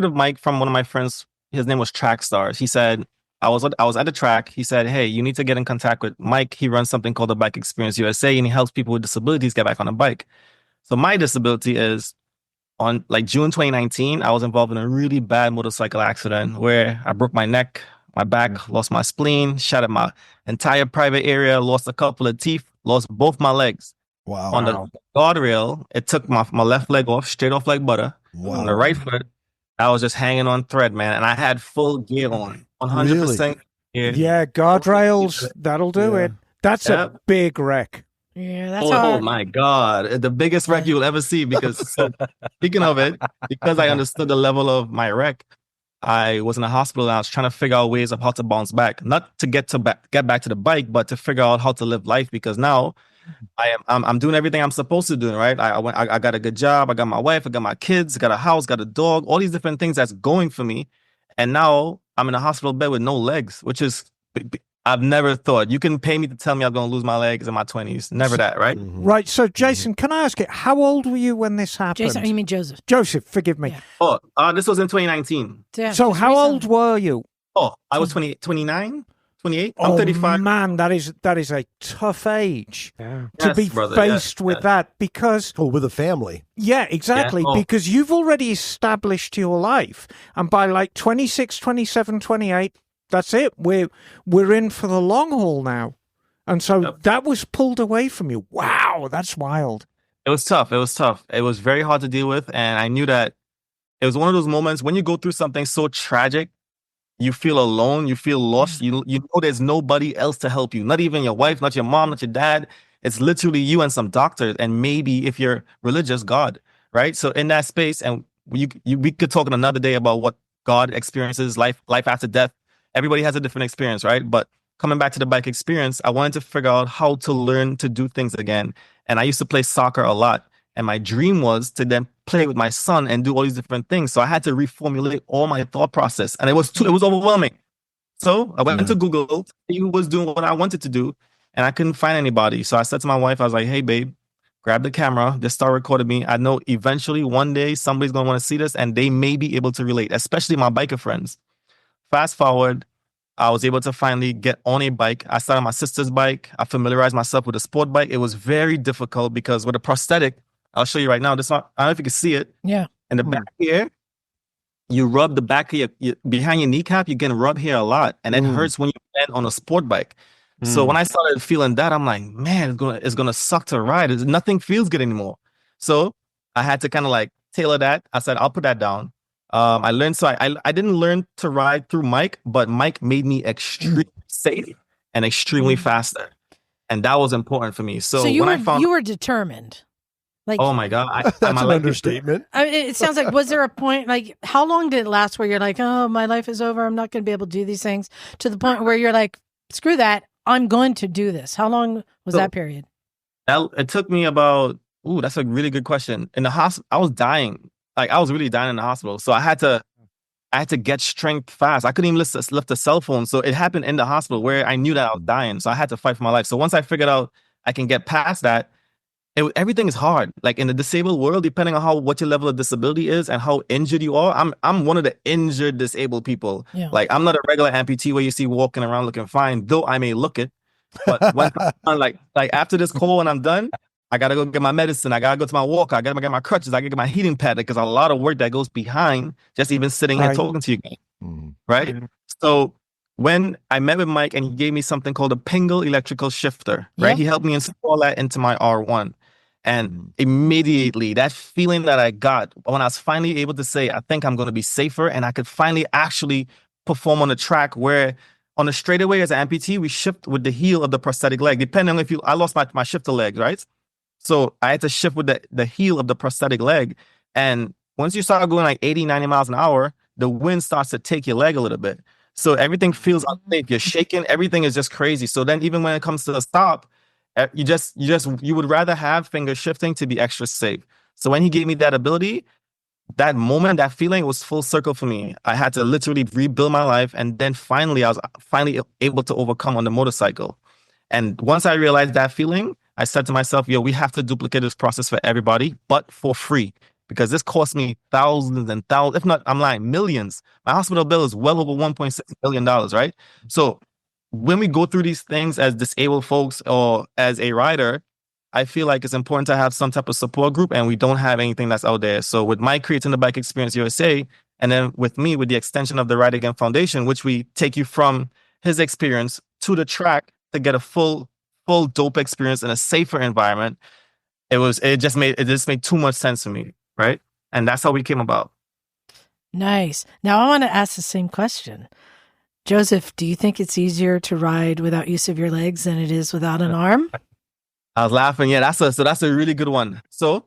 of Mike from one of my friends. His name was Track Stars. He said, I was at the track. He said, hey, you need to get in contact with Mike. He runs something called the Bike Experience USA, and he helps people with disabilities get back on a bike. So my disability is on June 2019, I was involved in a really bad motorcycle accident where I broke my neck, my back, lost my spleen, shattered my entire private area, lost a couple of teeth, lost both my legs. Wow. On the guardrail, it took my left leg off, straight off like butter. Wow. On the right foot, I was just hanging on thread, man. And I had full gear on, 100% gear. Yeah, guardrails. That'll do it. That's a big wreck. Yeah, that's Oh hard. my God. The biggest wreck you will ever see because speaking of it, because I understood the level of my wreck, I was in a hospital and I was trying to figure out ways of how to bounce back, not to get back to the bike, but to figure out how to live life because now I'm doing everything I'm supposed to do, right? I got a good job. I got my wife. I got my kids. I got a house. Got a dog. All these different things that's going for me. And now I'm in a hospital bed with no legs, which is I've never thought. You can pay me to tell me I'm going to lose my legs in my 20s. Never that, right? Right. So, Jason, can I ask you, how old were you when this happened? Jason, you mean Joseph? Joseph, forgive me. Yeah. Oh, this was in 2019. Yeah, So, just how recently. old were you? Oh, I was 29, 28. Oh, I'm 35. man, that is a tough age to Yes, be brother, faced yes, with yes. that because, Oh, with a family. yeah, exactly, Yeah. Oh. because you've already established your life. And by like 26, 27, 28, that's it. We're in for the long haul now. And so that was pulled away from you. Wow, that's wild. It was tough. It was very hard to deal with. And I knew that it was one of those moments when you go through something so tragic, you feel alone, you feel lost. You know there's nobody else to help you. Not even your wife, not your mom, not your dad. It's literally you and some doctors. And maybe if you're religious, God, right? So in that space, and we could talk on another day about what God experiences, life after death. Everybody has a different experience, right? But coming back to the bike experience, I wanted to figure out how to learn to do things again. And I used to play soccer a lot. And my dream was to then play with my son and do all these different things. So I had to reformulate all my thought process. And it was overwhelming. So I went to Google, see who was doing what I wanted to do. And I couldn't find anybody. So I said to my wife, I was like, hey, babe, grab the camera, just start recording me. I know eventually one day somebody's going to want to see this and they may be able to relate, especially my biker friends. Fast forward, I was able to finally get on a bike. I started my sister's bike. I familiarized myself with a sport bike. It was very difficult because with a prosthetic, I'll show you right now. This one, I don't know if you can see it. Yeah. In the back here, you rub the back of your behind your kneecap, you get rubbed here a lot. And it hurts when you land on a sport bike. So when I started feeling that, I'm like, man, it's gonna suck to ride. Nothing feels good anymore. So I had to kind of like tailor that. I said, I'll put that down. I learned, so I didn't learn to ride through Mike, but Mike made me extremely safe and extremely faster. And that was important for me. So you when you were determined. Like, oh my God. That's an understatement. It sounds like, was there a point, like, how long did it last where you're like, oh, my life is over, I'm not going to be able to do these things, to the point where you're like, screw that, I'm going to do this? How long was that period? It took me about, that's a really good question. In the hospital, I was dying. Like, I was really dying in the hospital. So I had to get strength fast. I couldn't even lift a cell phone. So it happened in the hospital where I knew that I was dying. So I had to fight for my life. So once I figured out I can get past that, everything is hard. Like in the disabled world, depending on what your level of disability is and how injured you are. I'm one of the injured disabled people. Yeah. Like I'm not a regular amputee where you see walking around looking fine, though I may look it. But when I'm like after this call, when I'm done, I gotta go get my medicine. I gotta go to my walker. I gotta get my crutches. I gotta get my heating pad, because a lot of work that goes behind just even sitting here talking to you. Right? So when I met with Mike and he gave me something called a Pingle electrical shifter, right? He helped me install that into my R1. And immediately that feeling that I got when I was finally able to say, I think I'm going to be safer, and I could finally actually perform on the track, where on the straightaway as an amputee, we shift with the heel of the prosthetic leg, depending on I lost my shifter leg, right? So I had to shift with the heel of the prosthetic leg. And once you start going like 80, 90 miles an hour, the wind starts to take your leg a little bit. So everything feels unsafe. You're shaking. Everything is just crazy. So then even when it comes to the stop, you would rather have finger shifting to be extra safe. So when he gave me that ability, that moment, that feeling was full circle for me. I had to literally rebuild my life. And then finally, I was able to overcome on the motorcycle. And once I realized that feeling, I said to myself, we have to duplicate this process for everybody, but for free, because this cost me thousands and thousands, if not, I'm lying, millions. My hospital bill is well over $1.6 million, right? So when we go through these things as disabled folks or as a rider, I feel like it's important to have some type of support group, and we don't have anything that's out there. So with Mike creating the Bike Experience USA, and then with me with the extension of the Ride Again Foundation, which we take you from his experience to the track to get a full dope experience in a safer environment, it just made too much sense to me, right? And that's how we came about. Nice. Now I want to ask the same question. Joseph, do you think it's easier to ride without use of your legs than it is without an arm? I was laughing. Yeah, that's a really good one. So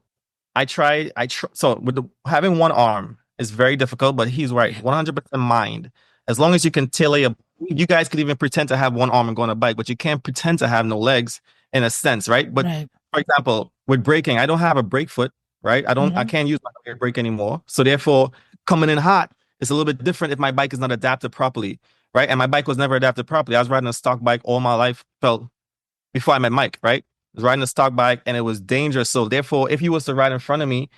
having one arm is very difficult, but he's right. 100% mind. As long as you can tailor you guys could even pretend to have one arm and go on a bike, but you can't pretend to have no legs in a sense, right? But for example, with braking, I don't have a brake foot, right? I can't use my rear brake anymore. So therefore, coming in hot, it's a little bit different if my bike is not adapted properly, right? And my bike was never adapted properly. I was riding a stock bike all my life, before I met Mike, right? I was riding a stock bike and it was dangerous. So therefore, if he was to ride in front of me,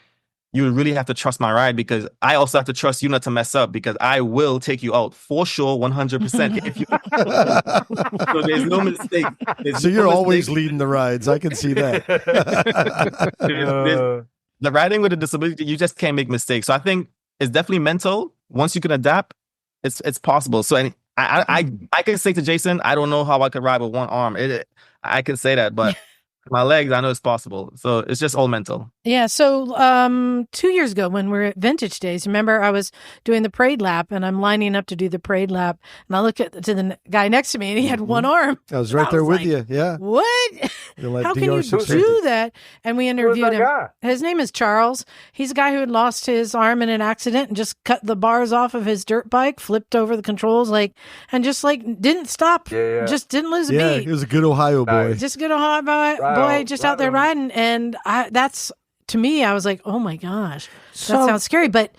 you would really have to trust my ride, because I also have to trust you not to mess up, because I will take you out for sure, 100%. If you, so there's no mistake. So you're always leading the rides. I can see that. The riding with a disability, you just can't make mistakes. So I think it's definitely mental. Once you can adapt, it's possible. So I can say to Jason, I don't know how I could ride with one arm. I can say that, but my legs, I know it's possible. So it's just all mental. Yeah. So 2 years ago, when we were at Vintage Days, remember I was doing the parade lap, and I'm lining up to do the parade lap, and I look to the guy next to me, and he had one arm. I was right there with like, you. Yeah. What? How can you do that? And we interviewed him. Guy? His name is Charles. He's a guy who had lost his arm in an accident and just cut the bars off of his dirt bike, flipped over the controls, and just didn't stop. Yeah. Just didn't lose a beat. Yeah, he was a good Ohio boy. Just a good Ohio boy, just out there riding. And to me, I was like, oh my gosh, that sounds scary. But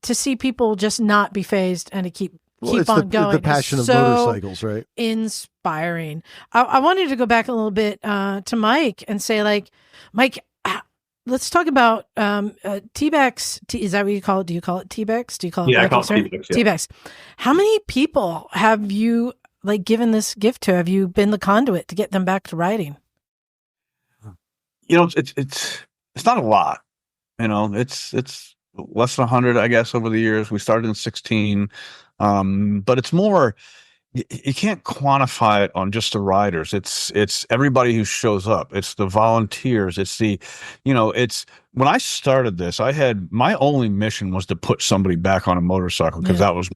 to see people just not be phased and to keep on going. The passion of motorcycles, right? Inspiring. I wanted to go back a little bit to Mike and say, Mike, let's talk about TBEX. Is that what you call it? Do you call it TBEX? Do you call it? Yeah, I call it TBEX. Yeah. TBEX. How many people have you given this gift to? Have you been the conduit to get them back to riding? It's it's not a lot. It's less than 100, I guess, over the years. We started in 16, but it's more. You can't quantify it on just the riders. It's everybody who shows up. It's the volunteers. It's it's when I started this, my only mission was to put somebody back on a motorcycle because that was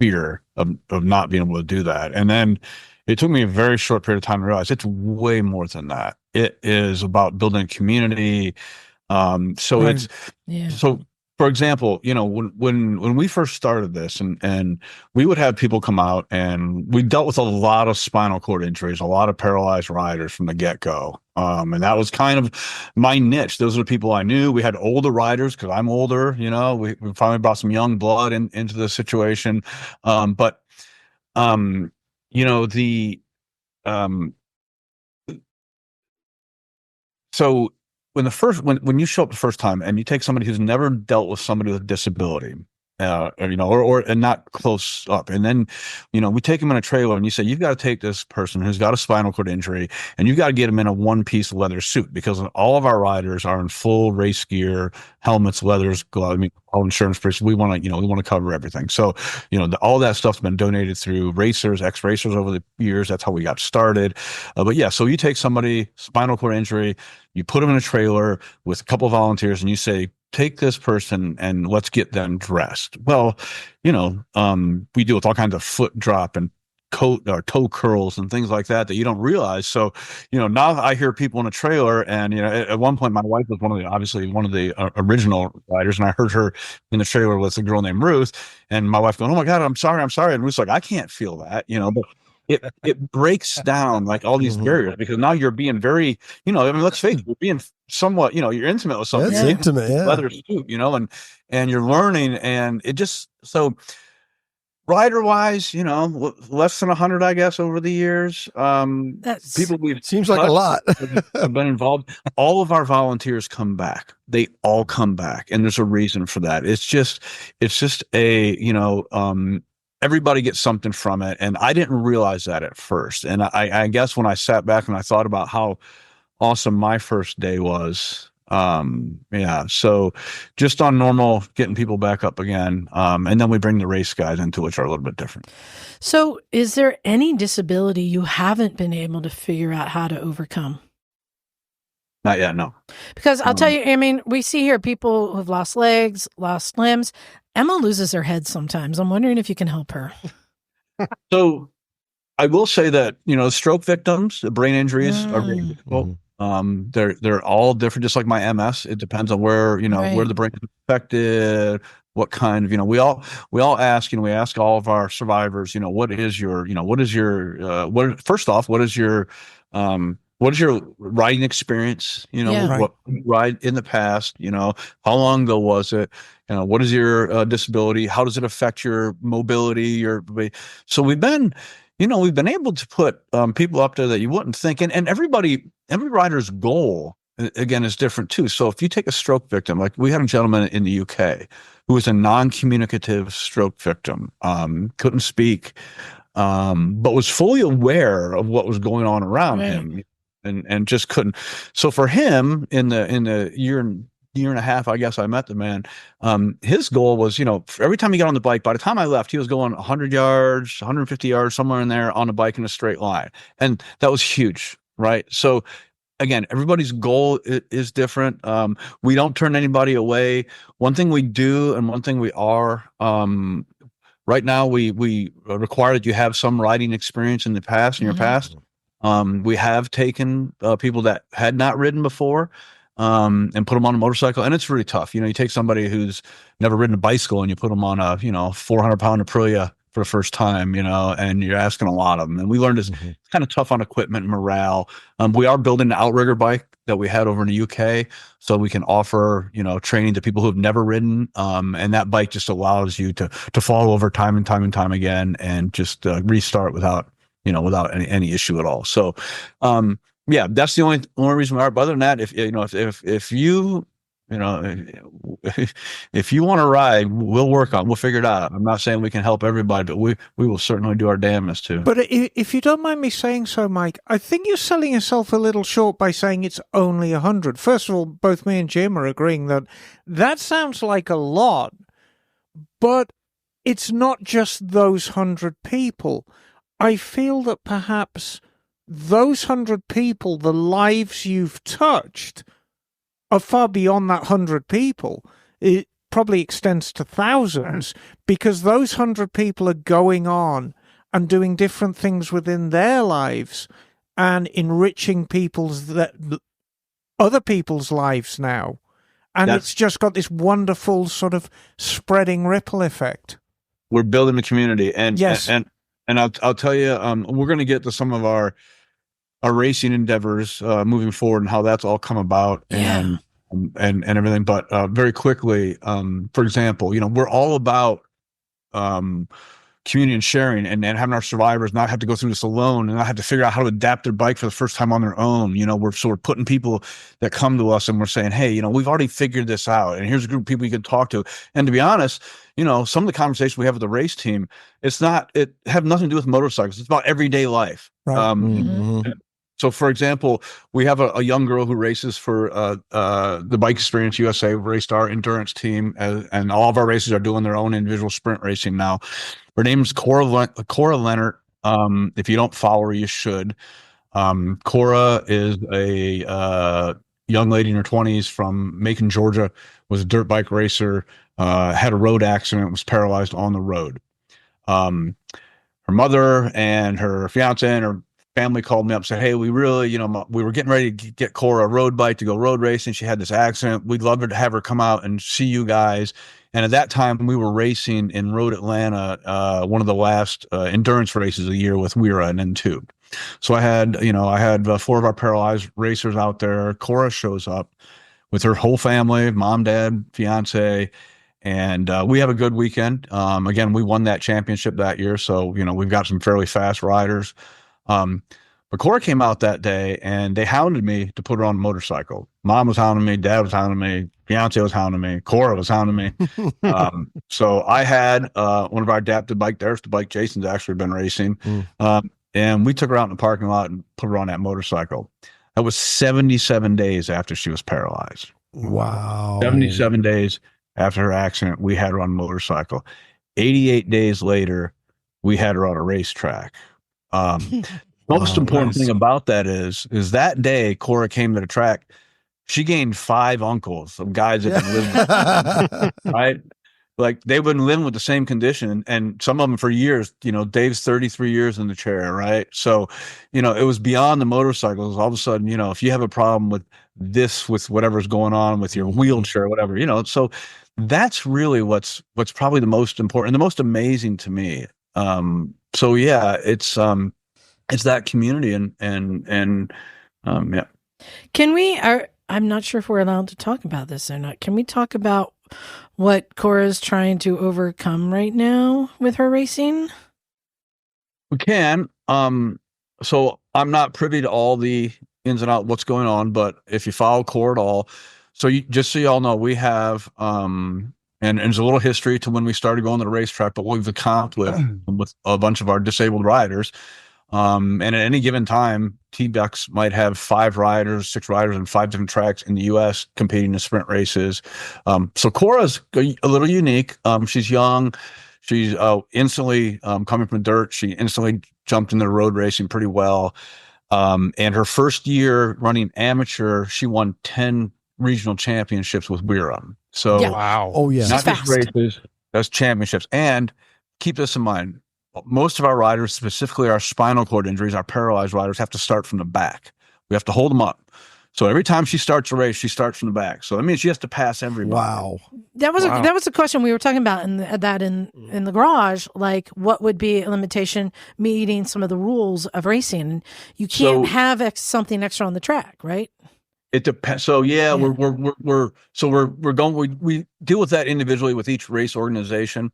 fear of not being able to do that. And then it took me a very short period of time to realize it's way more than that. It is about building a community. So Right. so for example, when we first started this and we would have people come out and we dealt with a lot of spinal cord injuries, a lot of paralyzed riders from the get-go. And that was kind of my niche. Those are the people I knew. We had older riders because I'm older, we finally brought some young blood into the situation. But the so when you show up the first time and you take somebody who's never dealt with somebody with a disability, and not close up, and then we take them in a trailer and you say you've got to take this person who's got a spinal cord injury and you've got to get them in a one-piece leather suit because all of our riders are in full race gear, helmets, leathers, gloves, all insurance prices. We want to cover everything. So all that stuff's been donated through racers, ex-racers over the years. That's how we got started. But yeah, so you take somebody spinal cord injury, you put them in a trailer with a couple of volunteers and you say, take this person and let's get them dressed. Well, we do with all kinds of foot drop and coat or toe curls and things like that you don't realize. So, now I hear people in a trailer and, at one point my wife was obviously one of the original riders, and I heard her in the trailer with a girl named Ruth, and my wife going, "Oh my God, I'm sorry. And Ruth's like, I can't feel that, but it breaks down like all these barriers because now you're being very, let's face it, you're being somewhat, you're intimate with somebody. That's intimate, yeah. Leather suit, and you're learning, and it just so rider wise, less than 100, I guess, over the years. People we've seems like a lot have been involved. All of our volunteers come back. They all come back, and there's a reason for that. It's just everybody gets something from it. And I didn't realize that at first. And I guess when I sat back and I thought about how awesome my first day was, so just on normal, getting people back up again. And then we bring the race guys into which are a little bit different. So is there any disability you haven't been able to figure out how to overcome? Not yet, no. Because I'll tell you, we see here people who have lost legs, lost limbs. Emma loses her head sometimes. I'm wondering if you can help her. So I will say that, stroke victims, the brain injuries are very difficult. They're all different, just like my MS. It depends on where, where the brain is affected, what kind of, we all ask, we ask all of our survivors, what is your riding experience? What ride in the past? How long ago was it? What is your disability? How does it affect your mobility? So we've been able to put people up there that you wouldn't think, and every rider's goal again is different too. So if you take a stroke victim, like we had a gentleman in the UK who was a non-communicative stroke victim, couldn't speak, but was fully aware of what was going on around him. And just couldn't. So for him, in the year and a half, I guess I met the man. His goal was, every time he got on the bike, by the time I left, he was going 100 yards, 150 yards, somewhere in there on a bike in a straight line, and that was huge, right? So again, everybody's goal is different. We don't turn anybody away. One thing we do, and one thing we are. Right now, we require that you have some riding experience in your past. We have taken people that had not ridden before and put them on a motorcycle, and it's really tough. You take somebody who's never ridden a bicycle and you put them on a 400-pound Aprilia for the first time, and you're asking a lot of them. And we learned it's kind of tough on equipment and morale. We are building an outrigger bike that we had over in the UK, so we can offer training to people who have never ridden, and that bike just allows you to fall over time and time again and just restart without any issue at all. So, that's the only reason we are. But other than that, if you You know, if you want to ride, we'll figure it out. I'm not saying we can help everybody, but we will certainly do our damnedest to. But if you don't mind me saying so, Mike, I think you're selling yourself a little short by saying it's only 100. First of all, both me and Jim are agreeing that sounds like a lot, but it's not just those 100 people. I feel that perhaps those 100 people, the lives you've touched, are far beyond that 100 people. It probably extends to thousands, because those 100 people are going on and doing different things within their lives and enriching other people's lives now. And it's just got this wonderful sort of spreading ripple effect. We're building a community, and yes, and I'll tell you, we're going to get to some of our racing endeavors moving forward and how that's all come about, and everything. But very quickly, for example, we're all about community and sharing, and having our survivors not have to go through this alone and not have to figure out how to adapt their bike for the first time on their own. We're putting people that come to us and we're saying, hey, we've already figured this out, and here's a group of people you can talk to. And to be honest, some of the conversations we have with the race team, it have nothing to do with motorcycles. It's about everyday life. Right. So, for example, we have a young girl who races for the Bike Experience USA, raced our endurance team, and all of our races are doing their own individual sprint racing now. Her name's Cora Leonard. If you don't follow her, you should. Cora is a young lady in her 20s from Macon, Georgia, was a dirt bike racer, had a road accident, was paralyzed on the road. Her mother and her fiance and her family called me up and said, hey, we really, we were getting ready to get Cora a road bike to go road racing. She had this accident. We'd love to have her come out and see you guys. And at that time, we were racing in Road Atlanta, one of the last endurance races of the year with Wera and N2. So I had 4 of our paralyzed racers out there. Cora shows up with her whole family, mom, dad, fiance, and we have a good weekend. Again, we won that championship that year, so we've got some fairly fast riders. But Cora came out that day and they hounded me to put her on a motorcycle. Mom was hounding me, dad was hounding me, fiance was hounding me, Cora was hounding me. So I had one of our adapted bike. There's the bike Jason's actually been racing. And we took her out in the parking lot and put her on that motorcycle. That was 77 days after she was paralyzed. Wow. 77 days after her accident, we had her on a motorcycle. 88 days later, we had her on a racetrack. Most important thing about that is that day Cora came to the track, she gained 5 uncles, some guys that been living, right? Like they've been living with the same condition, and some of them for years. Dave's 33 years in the chair, right? So, it was beyond the motorcycles. All of a sudden, if you have a problem with whatever's going on with your wheelchair, whatever, so that's really what's probably the most important, the most amazing to me. So yeah, it's that community and yeah. Can we? I'm not sure if we're allowed to talk about this or not. Can we talk about what Cora's trying to overcome right now with her racing? We can. So I'm not privy to all the ins and outs what's going on, but if you follow Cora at all, just so you all know, we have and there's a little history to when we started going to the racetrack, but what we've accomplished with a bunch of our disabled riders. And at any given time, TBEX might have 5 riders, 6 riders in 5 different tracks in the U.S. competing in sprint races. So Cora's a little unique. She's young. She's instantly coming from dirt. She instantly jumped into road racing pretty well. And her first year running amateur, she won 10 regional championships with Wera. So wow. Oh yeah. Not just races, that's championships. And keep this in mind. Most of our riders, specifically our spinal cord injuries, our paralyzed riders, have to start from the back. We have to hold them up. So every time she starts a race, she starts from the back. So that means she has to pass everybody. Wow. That was a question we were talking about in the garage. Like, what would be a limitation meeting some of the rules of racing? You can't have something extra on the track, right? It depends. So yeah, we're going. We deal with that individually with each race organization.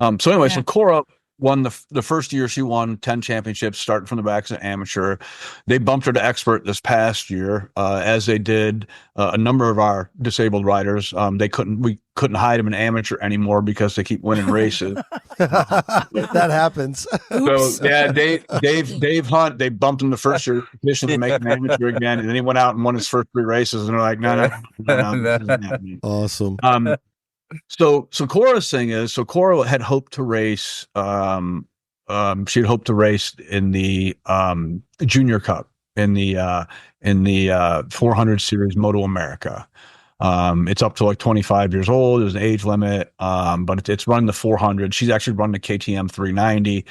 So anyway, so Cora, won the first year. She won 10 championships, starting from the back as an amateur. They bumped her to expert this past year, as they did a number of our disabled riders. We couldn't hide them in amateur anymore because they keep winning races. That happens. So yeah, Dave Hunt, they bumped him the first year competition to make him amateur again, and then he went out and won his first 3 races, and they're like, no, this isn't happening. Awesome. So Cora's thing is, Cora had hoped to race. She'd hoped to race in the Junior Cup in the 400 series Moto America. It's up to like 25 years old. There's an age limit, but it's run the 400. She's actually run the KTM 390.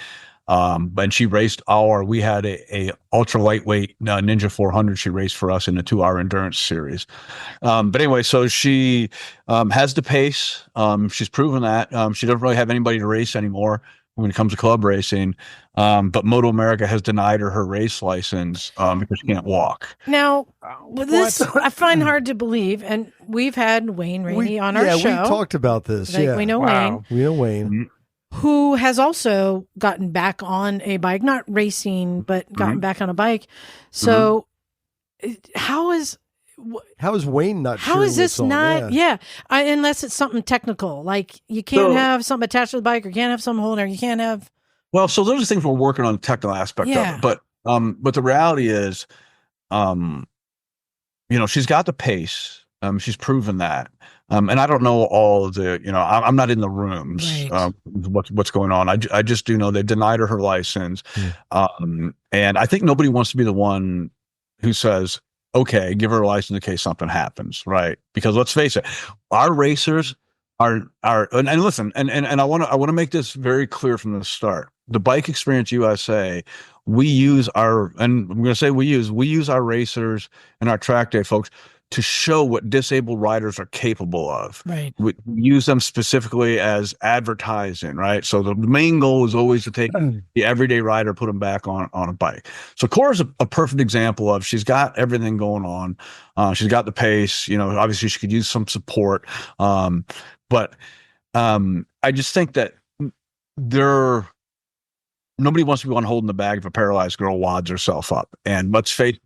And she raced we had a ultra lightweight Ninja 400 she raced for us in the 2-hour endurance series. But anyway, so she has the pace. She's proven that. She doesn't really have anybody to race anymore when it comes to club racing. But Moto America has denied her race license because she can't walk. Now, with this, I find hard to believe, and we've had Wayne Rainey on our show. Yeah, we talked about this. Like, we know Wayne. We know Wayne. Who has also gotten back on a bike, not racing, but gotten back on a bike. So how is Wayne not how is this on? not unless it's something technical, like you can't have something attached to the bike, or can't have something holding, or you can't have well, so those are things we're working on the technical aspect of it, but the reality is she's got the pace. She's proven that. And I don't know all of the, I'm not in the rooms, right. What's going on. I just do know they've denied her license. And I think nobody wants to be the one who says, okay, give her a license in case something happens. Right. Because let's face it, our racers are, and listen, and I want to make this very clear from the start. The Bike Experience USA, we use our racers and our track day folks to show what disabled riders are capable of. Right. We use them specifically as advertising, right? So the main goal is always to take the everyday rider, put them back on a bike. So Cora's a perfect example of, she's got everything going on. She's got the pace, obviously she could use some support. But I just think that nobody wants to be one holding the bag if a paralyzed girl wads herself up. And let's face it,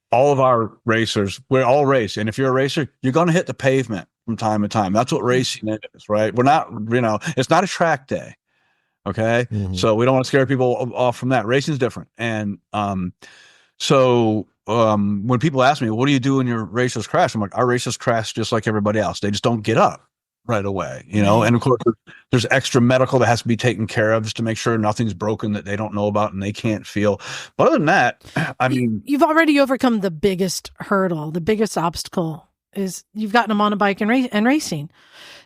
all of our racers, we all race. And if you're a racer, you're going to hit the pavement from time to time. That's what racing is, right? We're not, it's not a track day. Okay. So we don't want to scare people off from that. Racing's different. And so when people ask me, what do you do when your racers crash? I'm like, our racers crash just like everybody else. They just don't get up right away, and of course there's extra medical that has to be taken care of just to make sure nothing's broken that they don't know about and they can't feel. But other than that, I mean, you've already overcome the biggest hurdle. The biggest obstacle is you've gotten them on a bike and racing.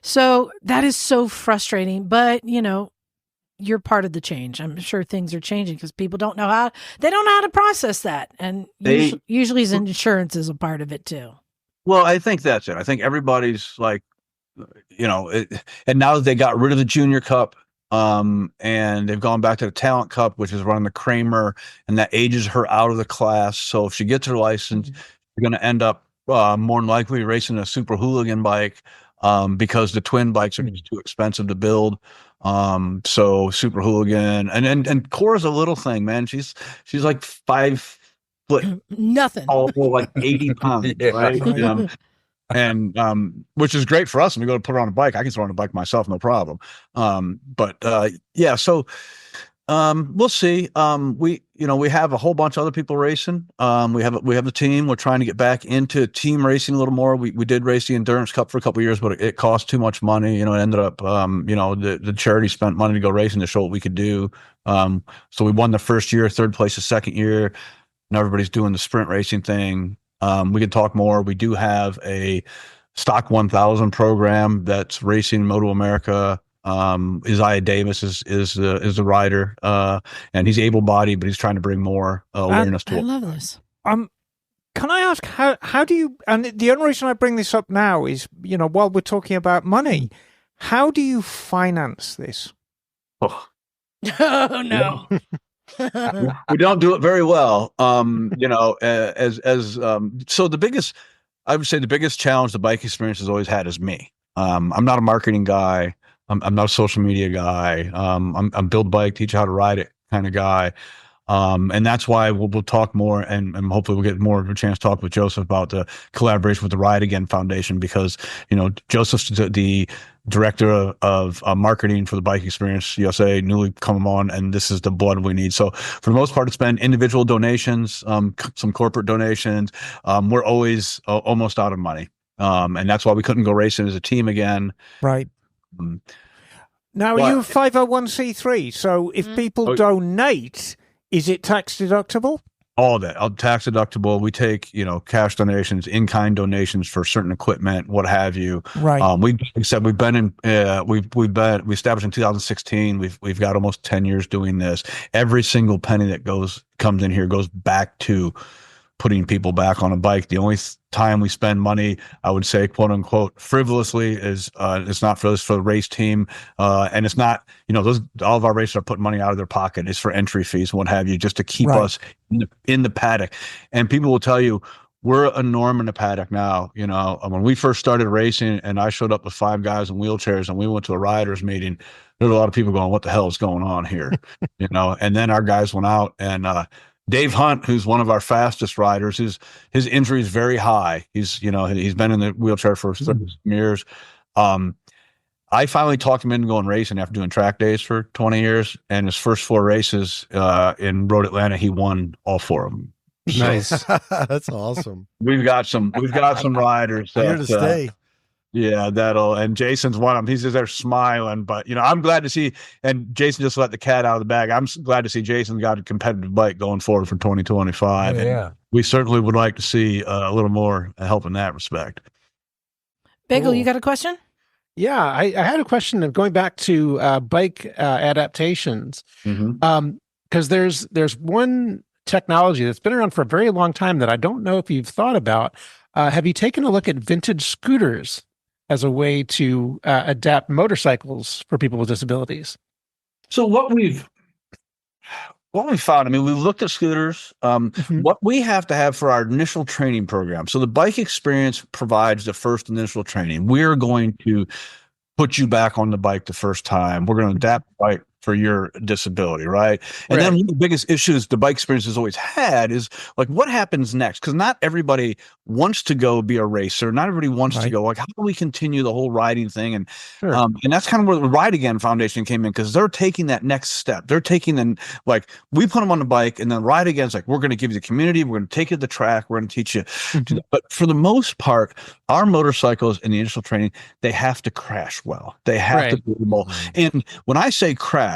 So that is so frustrating, but you're part of the change. I'm sure things are changing because people don't know how to process that. And usually insurance is a part of it too. Well, I think that's it. I think everybody's like, and now that they got rid of the Junior Cup, and they've gone back to the Talent Cup, which is running the Kramer, and that ages her out of the class. So if she gets her license, you're going to end up more than likely racing a super hooligan bike, because the twin bikes are too expensive to build. So super hooligan, and Cora's a little thing, man. She's like 5 foot, nothing, like 80 pounds, right? And which is great for us. When we go to put her on a bike, I can throw on a bike myself, no problem. So we'll see. We have a whole bunch of other people racing. We have a team. We're trying to get back into team racing a little more. We did race the Endurance Cup for a couple of years, but it cost too much money. It ended up the charity spent money to go racing to show what we could do. So we won the first year, third place the second year. Now everybody's doing the sprint racing thing. We can talk more. We do have a Stock 1000 program that's racing Moto America. Isaiah Davis is the rider, and he's able-bodied, but he's trying to bring more awareness to it. I love this. Can I ask how do you? And the only reason I bring this up now is while we're talking about money, how do you finance this? Oh no. We don't do it very well. So I would say the biggest challenge the Bike Experience has always had is me. I'm not a marketing guy. I'm not a social media guy. I'm build bike, teach you how to ride it kind of guy. And that's why we'll talk more, and hopefully we'll get more of a chance to talk with Joseph about the collaboration with the Ride Again Foundation, because, Joseph's the director of marketing for the Bike Experience USA, newly come on, and this is the blood we need. So for the most part, it's been individual donations, some corporate donations. We're always almost out of money. And that's why we couldn't go racing as a team again. Right. Now, Well, are you 501c3? So if people donate, is it tax deductible? All of it. Tax deductible. We take, cash donations, in-kind donations for certain equipment, what have you. Right. Like I said, we established in 2016. We've got almost 10 years doing this. Every single penny that comes in here goes back to putting people back on a bike. The only time we spend money, I would say, quote unquote, frivolously, is it's not for the race team, and it's not, all of our racers are putting money out of their pocket. It's for entry fees and what have you, just to keep us in the paddock. And people will tell you, we're a norm in the paddock now. When we first started racing and I showed up with 5 guys in wheelchairs and we went to a riders meeting, there were a lot of people going, what the hell is going on here? And then our guys went out, and Dave Hunt, who's one of our fastest riders, his injury is very high. He's been in the wheelchair for 30 years. I finally talked him into going racing after doing track days for 20 years. And his first 4 races in Road Atlanta, he won all 4 of them. Nice. That's awesome. We've got some riders Here to stay. Yeah, and Jason's one of them. He's just there smiling, but I'm glad to see, and Jason just let the cat out of the bag. I'm glad to see Jason got a competitive bike going forward for 2025. Yeah. And we certainly would like to see a little more help in that respect. Bagel, you got a question? Yeah, I had a question of going back to bike adaptations, because there's one technology that's been around for a very long time that I don't know if you've thought about. Have you taken a look at vintage scooters as a way to adapt motorcycles for people with disabilities? So what we've found, we've looked at scooters. What we have to have for our initial training program. So the Bike Experience provides the first initial training. We're going to put you back on the bike the first time. We're going to adapt the bike for your disability, right? And then one of the biggest issues the Bike Experience has always had is, like, what happens next? Because not everybody wants to go be a racer. Not everybody wants to go, like, how do we continue the whole riding thing? And and that's kind of where the Ride Again Foundation came in, because they're taking that next step. They're taking, we put them on the bike, and then Ride Again's like, we're going to give you the community, we're going to take you to the track, we're going to teach you. But for the most part, our motorcycles in the initial training, they have to crash well. They have to be able. And when I say crash,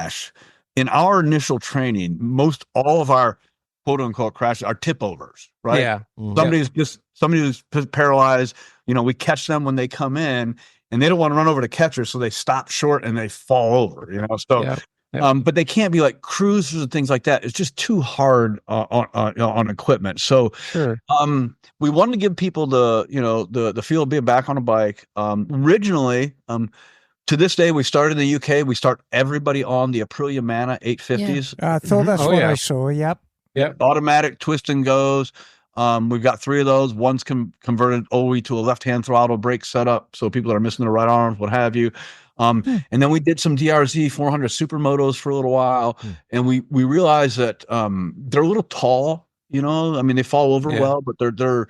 in our initial training, most all of our quote unquote crashes are tip overs, right? Yeah. Somebody who's paralyzed, we catch them when they come in, and they don't want to run over to catcher, so they stop short and they fall over, So but they can't be like cruisers and things like that. It's just too hard on equipment. So we wanted to give people the feel of being back on a bike. Originally, to this day, we started in the UK. We start everybody on the Aprilia Mana 850s. I thought that's what I saw. Yep. Automatic twist and goes. We've got 3 of those. One's converted OE to a left-hand throttle brake setup, so people that are missing their right arms, what have you. And then we did some DRZ 400 Supermotos for a little while, and we realized that they're a little tall. They fall over well, but they're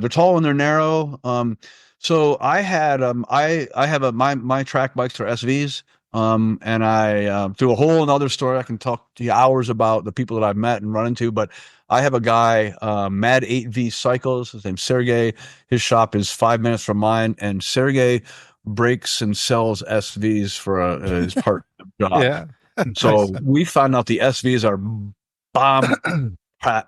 tall and they're narrow. So I had my track bikes are SVs, and I through a whole another story I can talk to you hours about the people that I've met and run into, but I have a guy, Mad 8V Cycles. His name's Sergey. His shop is 5 minutes from mine, and Sergey breaks and sells SVs for his part job. Yeah. So we found out the SVs are bomb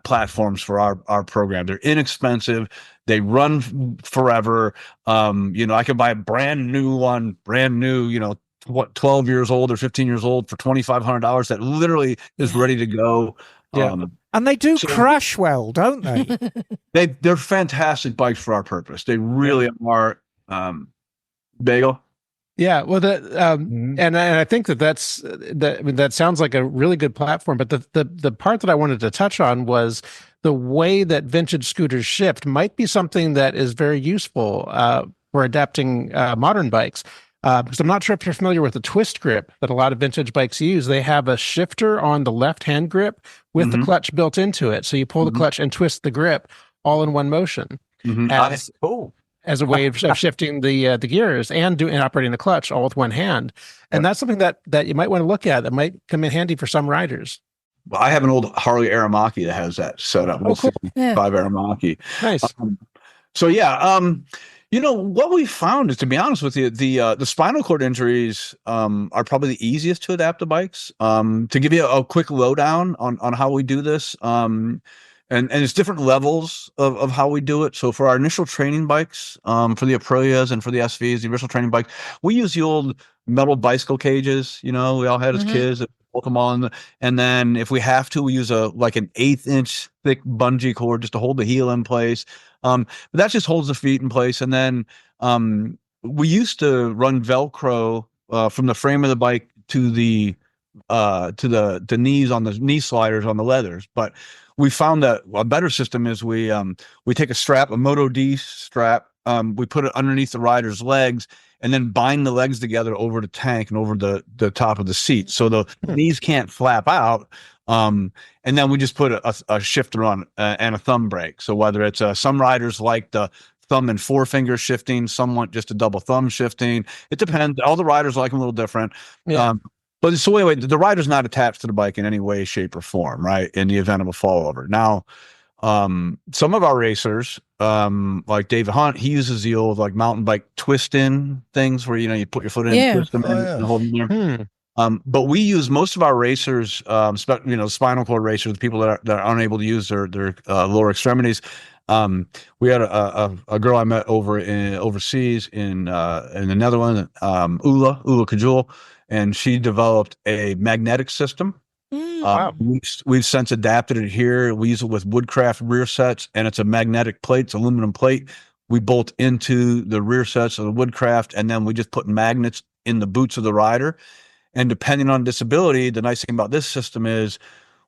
platforms for our program. They're inexpensive. They run forever. I could buy a brand new one, 12 years old or 15 years old for $2,500 that literally is ready to go. And they do crash well, don't they? They're fantastic bikes for our purpose. They really are. Bagel. Yeah, well, and I think that sounds like a really good platform. But the part that I wanted to touch on was the way that vintage scooters shift might be something that is very useful for adapting modern bikes. because I'm not sure if you're familiar with the twist grip that a lot of vintage bikes use. They have a shifter on the left-hand grip with the clutch built into it. So you pull the clutch and twist the grip all in one motion. That's cool. As a way of shifting the gears and operating the clutch all with one hand. And that's something that you might want to look at that might come in handy for some riders. Well, I have an old Harley Aramaki that has that set up. Oh, cool. 65 Aramaki. Nice. So yeah, what we found is, to be honest with you, the spinal cord injuries are probably the easiest to adapt to bikes. To give you a quick lowdown on how we do this, and it's different levels of how we do it. So for our initial training bikes, for the Aprilias and for the SVs, the initial training bikes, we use the old metal bicycle cages. We all had as kids. Bolt them on, and then if we have to, we use an 1/8 inch thick bungee cord just to hold the heel in place. But that just holds the feet in place. And then we used to run Velcro from the frame of the bike to the knees on the knee sliders on the leathers. But we found that a better system is we take a strap, a Moto D strap, we put it underneath the rider's legs, and then bind the legs together over the tank and over the top of the seat, so the knees can't flap out. And then we just put a shifter on and a thumb brake. So whether it's some riders like the thumb and forefinger shifting, some want just a double thumb shifting. It depends. All the riders like them a little different. Yeah. But so anyway, the rider's not attached to the bike in any way, shape, or form, right? In the event of a fallover. Now, some of our racers, like David Hunt, he uses the old mountain bike twist in things where you put your foot in, twist them in, and hold them there. But we use most of our racers, spinal cord racers, the people that are unable to use their lower extremities. We had a girl I met overseas in the Netherlands, Ula Kajul, and she developed a magnetic system. Wow. We've since adapted it here. We use it with Woodcraft rear sets, and it's a magnetic plate. It's aluminum plate. We bolt into the rear sets of the Woodcraft, and then we just put magnets in the boots of the rider. And depending on disability, the nice thing about this system is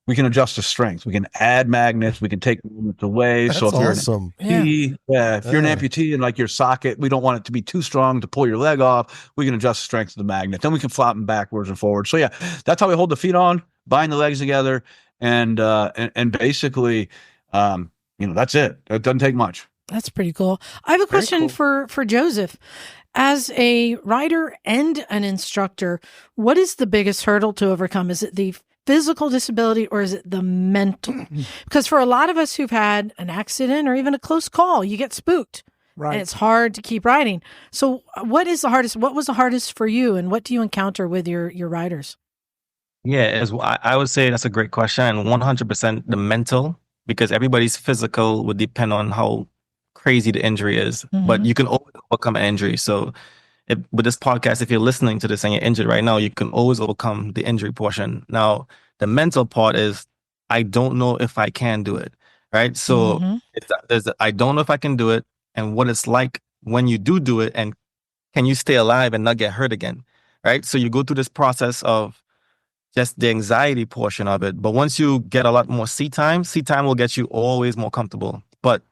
we can adjust the strength. We can add magnets. We can take magnets away. That's so if awesome. You're an amputee, if you're an amputee and your socket, we don't want it to be too strong to pull your leg off. We can adjust the strength of the magnet. Then we can flop them backwards and forwards. So that's how we hold the feet on, bind the legs together, and basically, that's it. It doesn't take much. That's pretty cool. I have a question for Joseph. As a rider and an instructor, what is the biggest hurdle to overcome? Is it the physical disability or is it the mental? Because for a lot of us who've had an accident or even a close call, you get spooked. Right. And it's hard to keep riding. So what was the hardest for you, and what do you encounter with your riders? Yeah, I would say that's a great question, and 100% the mental, because everybody's physical would depend on how crazy the injury is, but you can always overcome an injury. So with this podcast, if you're listening to this and you're injured right now, you can always overcome the injury portion. Now, the mental part is, I don't know if I can do it, right? So I don't know if I can do it, and what it's like when you do it, and can you stay alive and not get hurt again, right? So you go through this process of just the anxiety portion of it. But once you get a lot more seat time will get you always more comfortable. But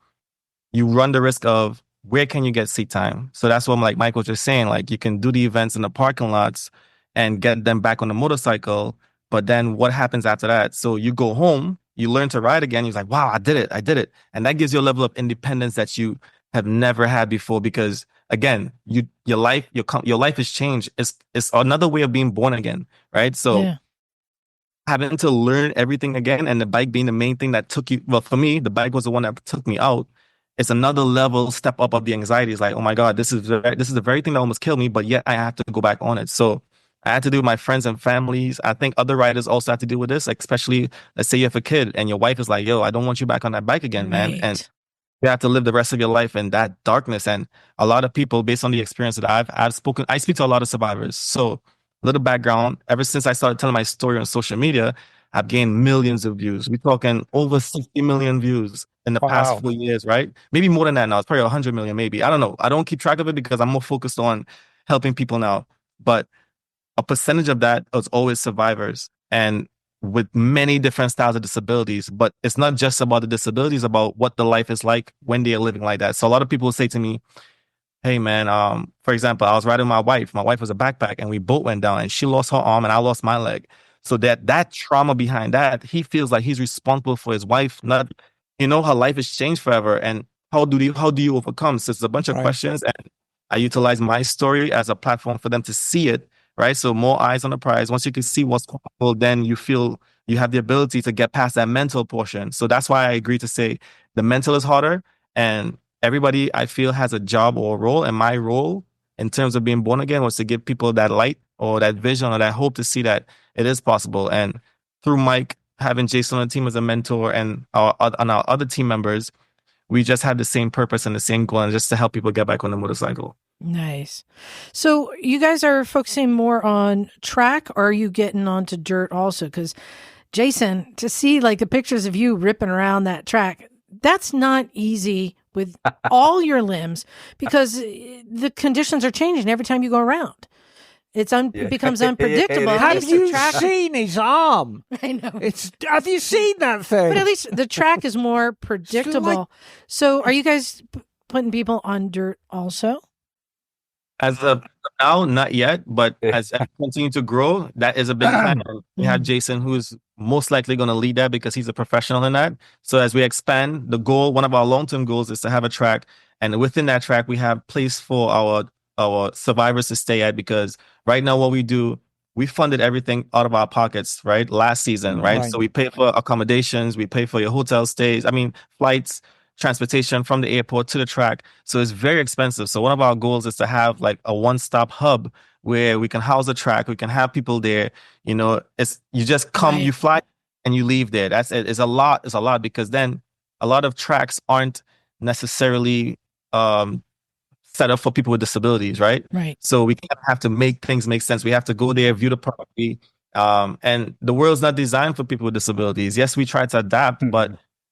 you run the risk of, where can you get seat time? So that's what Mike was just saying, you can do the events in the parking lots and get them back on the motorcycle. But then what happens after that? So you go home, you learn to ride again. You're like, wow, I did it. And that gives you a level of independence that you have never had before, because again, your life has changed. It's another way of being born again, right? So having to learn everything again, and the bike being the main thing that took you, well, for me, the bike was the one that took me out. It's another step up of the anxiety. It's like, oh my God, this is the very thing that almost killed me, but yet I have to go back on it. So I had to do with my friends and families. I think other riders also have to deal with this, especially, let's say you have a kid and your wife is like, yo, I don't want you back on that bike again, man. And you have to live the rest of your life in that darkness. And a lot of people, based on the experience that I speak to a lot of survivors. So a little background, ever since I started telling my story on social media, I've gained millions of views. We're talking over 60 million views in the past 4 years, right? Maybe more than that now. It's probably 100 million, maybe. I don't know. I don't keep track of it because I'm more focused on helping people now. But a percentage of that is always survivors, and with many different styles of disabilities. But it's not just about the disabilities, about what the life is like when they are living like that. So a lot of people say to me, hey man, for example, I was riding with my wife. My wife was a backpack and we both went down and she lost her arm and I lost my leg. So that trauma behind that, he feels like he's responsible for his wife, not, her life has changed forever. And how do you overcome? So it's a bunch of questions, and I utilize my story as a platform for them to see it, right? So more eyes on the prize. Once you can see what's possible, then you feel you have the ability to get past that mental portion. So that's why I agree to say the mental is harder, and everybody I feel has a job or a role. And my role in terms of being born again was to give people that light or that vision or that hope to see that it is possible. And through Mike, having Jason on the team as a mentor, and our other team members, we just have the same purpose and the same goal, and just to help people get back on the motorcycle. Nice. So you guys are focusing more on track, or are you getting onto dirt also? Because Jason, to see like the pictures of you ripping around that track, that's not easy with all your limbs, because the conditions are changing every time you go around. It becomes unpredictable. Have you seen his arm? I know. Have you seen that thing? But at least the track is more predictable. So are you guys putting people on dirt also? As of now, not yet, but as I continue to grow, that is a big plan. We have Jason, who's most likely going to lead that because he's a professional in that. So as we expand, the goal, one of our long-term goals, is to have a track, and within that track, we have place for our survivors to stay at, because right now what we do, we funded everything out of our pockets, right? Last season, right? So we pay for accommodations, we pay for your hotel stays, flights, transportation from the airport to the track. So it's very expensive. So one of our goals is to have like a one-stop hub where we can house a track, we can have people there. It's you just come, you fly, and you leave there. That's it. It's a lot because then a lot of tracks aren't necessarily set up for people with disabilities, right? Right. So we have to make things make sense. We have to go there, view the property, and the world's not designed for people with disabilities. Yes, we try to adapt, but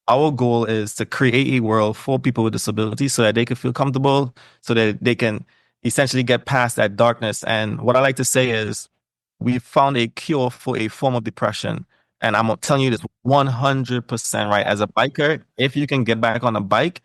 our goal is to create a world for people with disabilities so that they can feel comfortable, so that they can essentially get past that darkness. And what I like to say is, we found a cure for a form of depression. And I'm telling you this 100% right. As a biker, if you can get back on a bike,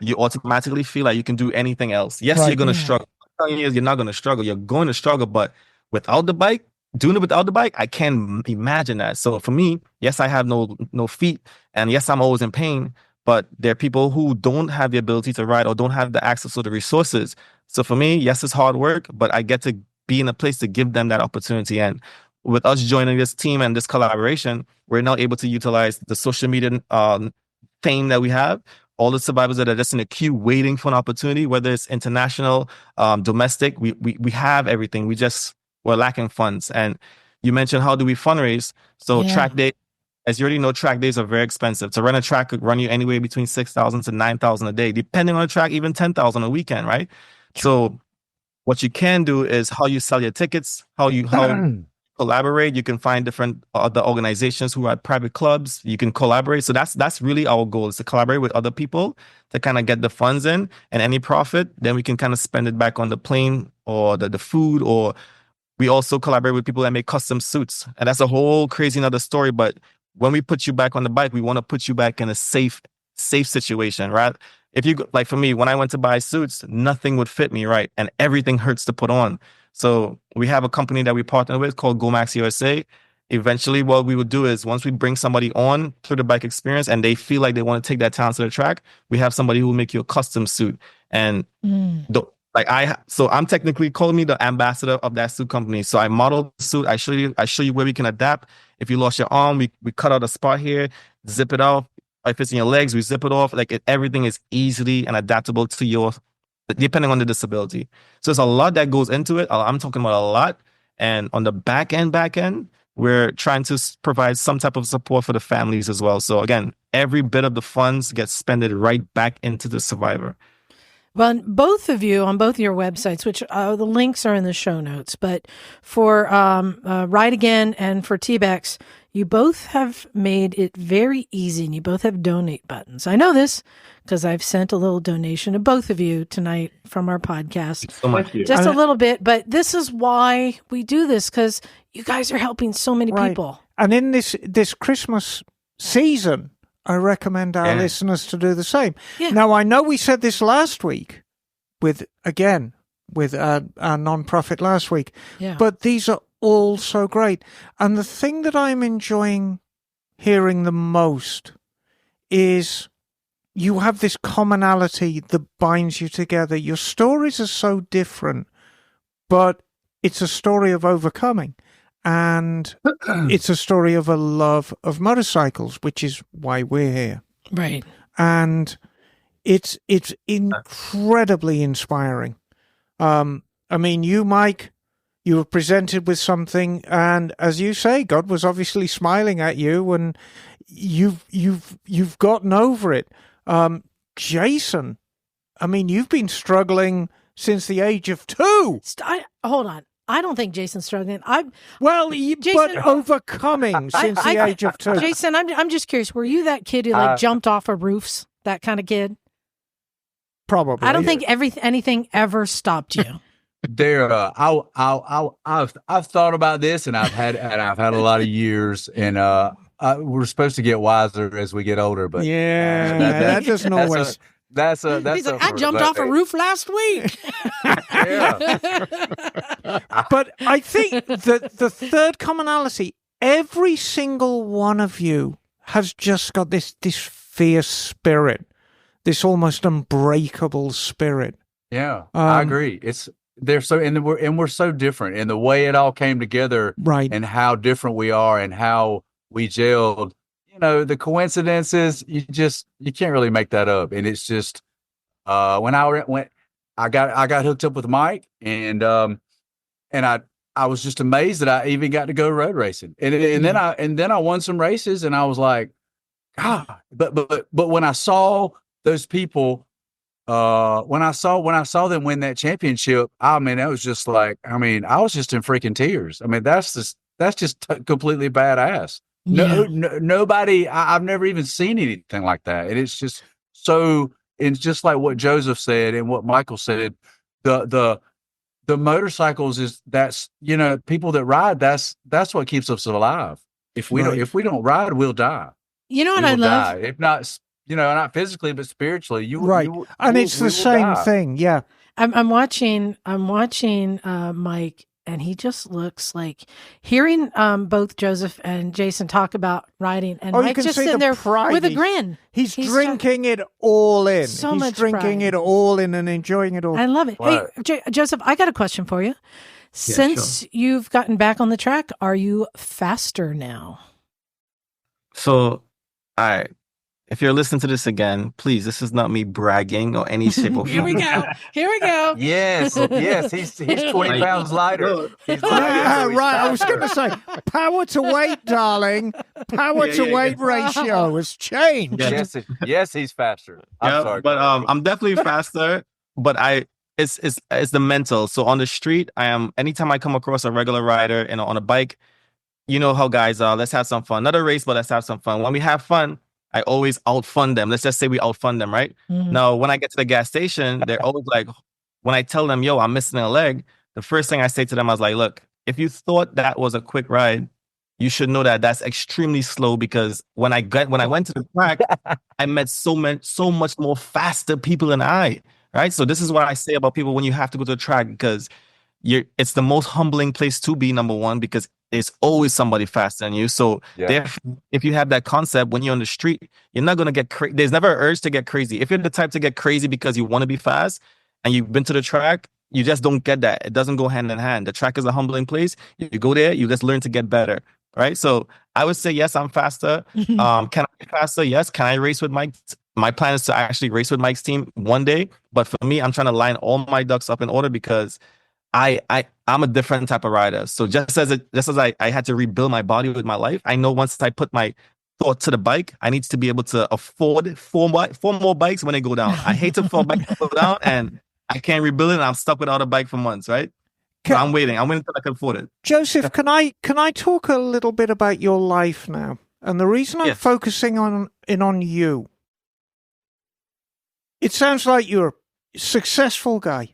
you automatically feel like you can do anything else. Yes, you're going to struggle. I'm telling you, you're not going to struggle. You're going to struggle, but without the bike, doing it without the bike, I can't imagine that. So for me, yes, I have no feet, and yes, I'm always in pain, but there are people who don't have the ability to ride or don't have the access or the resources. So for me, yes, it's hard work, but I get to be in a place to give them that opportunity. And with us joining this team and this collaboration, we're now able to utilize the social media fame that we have. All the survivors that are just in a queue waiting for an opportunity, whether it's international, domestic, we have everything. We're lacking funds. And you mentioned, how do we fundraise? So track day, as you already know, track days are very expensive. To run a track could run you anywhere between $6,000 to $9,000 a day, depending on the track, even $10,000 a weekend, right? So what you can do is how you sell your tickets, how collaborate. You can find different other organizations who are private clubs. You can collaborate. So that's really our goal, is to collaborate with other people to kind of get the funds in, and any profit, then we can kind of spend it back on the plane or the food. Or we also collaborate with people that make custom suits. And that's a whole crazy another story. But when we put you back on the bike, we want to put you back in a safe situation, right? If you, like for me, when I went to buy suits, nothing would fit me, right? And everything hurts to put on. So we have a company that we partner with called GoMax USA. Eventually, what we would do is, once we bring somebody on through the bike experience and they feel like they want to take that talent to the track, we have somebody who will make you a custom suit. And so I'm technically calling me the ambassador of that suit company. So I model the suit. I show you where we can adapt. If you lost your arm, we cut out a spot here, zip it off. If it's in your legs, we zip it off. Everything is easily and adaptable to your, depending on the disability. So there's a lot that goes into it. I'm talking about a lot. And on the back end, we're trying to provide some type of support for the families as well. So again, every bit of the funds gets spent right back into the survivor. Well, both of you, on both your websites, which the links are in the show notes, but for Ride Again and for TBEX, you both have made it very easy, and you both have donate buttons. I know this because I've sent a little donation to both of you tonight from our podcast. So much. Just a little bit, but this is why we do this, because you guys are helping so many people. And in this Christmas season, I recommend our listeners to do the same. Yeah. Now, I know we said this last week, with our non-profit last week. Yeah. But these are all so great. And the thing that I'm enjoying hearing the most is you have this commonality that binds you together. Your stories are so different, but it's a story of overcoming. And it's a story of a love of motorcycles, which is why we're here. Right. And it's incredibly inspiring. I mean, you, Mike, you were presented with something, and as you say, God was obviously smiling at you, and you've gotten over it. Jason, I mean, you've been struggling since the age of 2. Hold on. I don't think Jason's struggling. Jason, but overcoming since the age of 2. Jason, I'm just curious. Were you that kid who jumped off of roofs? That kind of kid? Probably. I don't think anything ever stopped you. There, I've thought about this, and I've had a lot of years, and we're supposed to get wiser as we get older, but that doesn't always. That's He's like, I jumped off a roof last week. But I think that the third commonality, every single one of you has just got this fierce spirit, this almost unbreakable spirit. Yeah, I agree. We're so different, and the way it all came together, right? And how different we are, and how we gelled. You know, the coincidences, you can't really make that up. And it's just when I got hooked up with Mike, and I was just amazed that I even got to go road racing, and then I won some races, and I was like, God. But when I saw those people, when I saw them win that championship, I mean, that was just like, I mean, I was just in freaking tears. I mean, that's just completely badass. No, nobody. I've never even seen anything like that, and it's just so. And just like what Joseph said and what Michael said, the motorcycles that's people that ride. That's what keeps us alive. If we don't ride, we'll die. You know what I love? Die. If not, not physically, but spiritually. It's the same thing. Yeah. I'm watching Mike, and he just looks like hearing both Joseph and Jason talk about riding, and Mike just sitting there with a grin. He's drinking it all in. So He's much drinking pride. it all in and enjoying it all. I love it. Right. Hey, Joseph, I got a question for you. Since you've gotten back on the track, are you faster now? So, all right. If you're listening to this again, please, this is not me bragging or any shape or form. Here we go. Yes. He's 20 pounds lighter. He's right. I was going to say, power to weight, darling. Power to weight ratio has changed. Yes, he's faster. I'm sorry, but I'm definitely faster. But it's the mental. So on the street, anytime I come across a regular rider on a bike, you know how guys are. Let's have some fun. Not a race, but let's have some fun. When we have fun, I always outfun them. Let's just say we outfun them, right? Mm-hmm. Now, when I get to the gas station, they're always like, when I tell them, yo, I'm missing a leg, the first thing I say to them, I was like, look, if you thought that was a quick ride, you should know that that's extremely slow, because when I went to the track, I met so much more faster people than I, right? So this is what I say about people when you have to go to the track, because it's the most humbling place to be, number one, because there's always somebody faster than you. So if you have that concept, when you're on the street, you're not going to get crazy. There's never an urge to get crazy. If you're the type to get crazy because you want to be fast and you've been to the track, you just don't get that. It doesn't go hand in hand. The track is a humbling place. You go there, you just learn to get better, right? So I would say, yes, I'm faster. Can I be faster? Yes. Can I race with Mike? My plan is to actually race with Mike's team one day. But for me, I'm trying to line all my ducks up in order, because I'm a different type of rider. So just as I had to rebuild my body with my life, I know once I put my thought to the bike, I need to be able to afford four more bikes when they go down. I hate to fall bikes go down, and I can't rebuild it, and I'm stuck without a bike for months, right? So I'm waiting until I can afford it. Joseph, can I talk a little bit about your life now? And the reason I'm focusing on you, it sounds like you're a successful guy.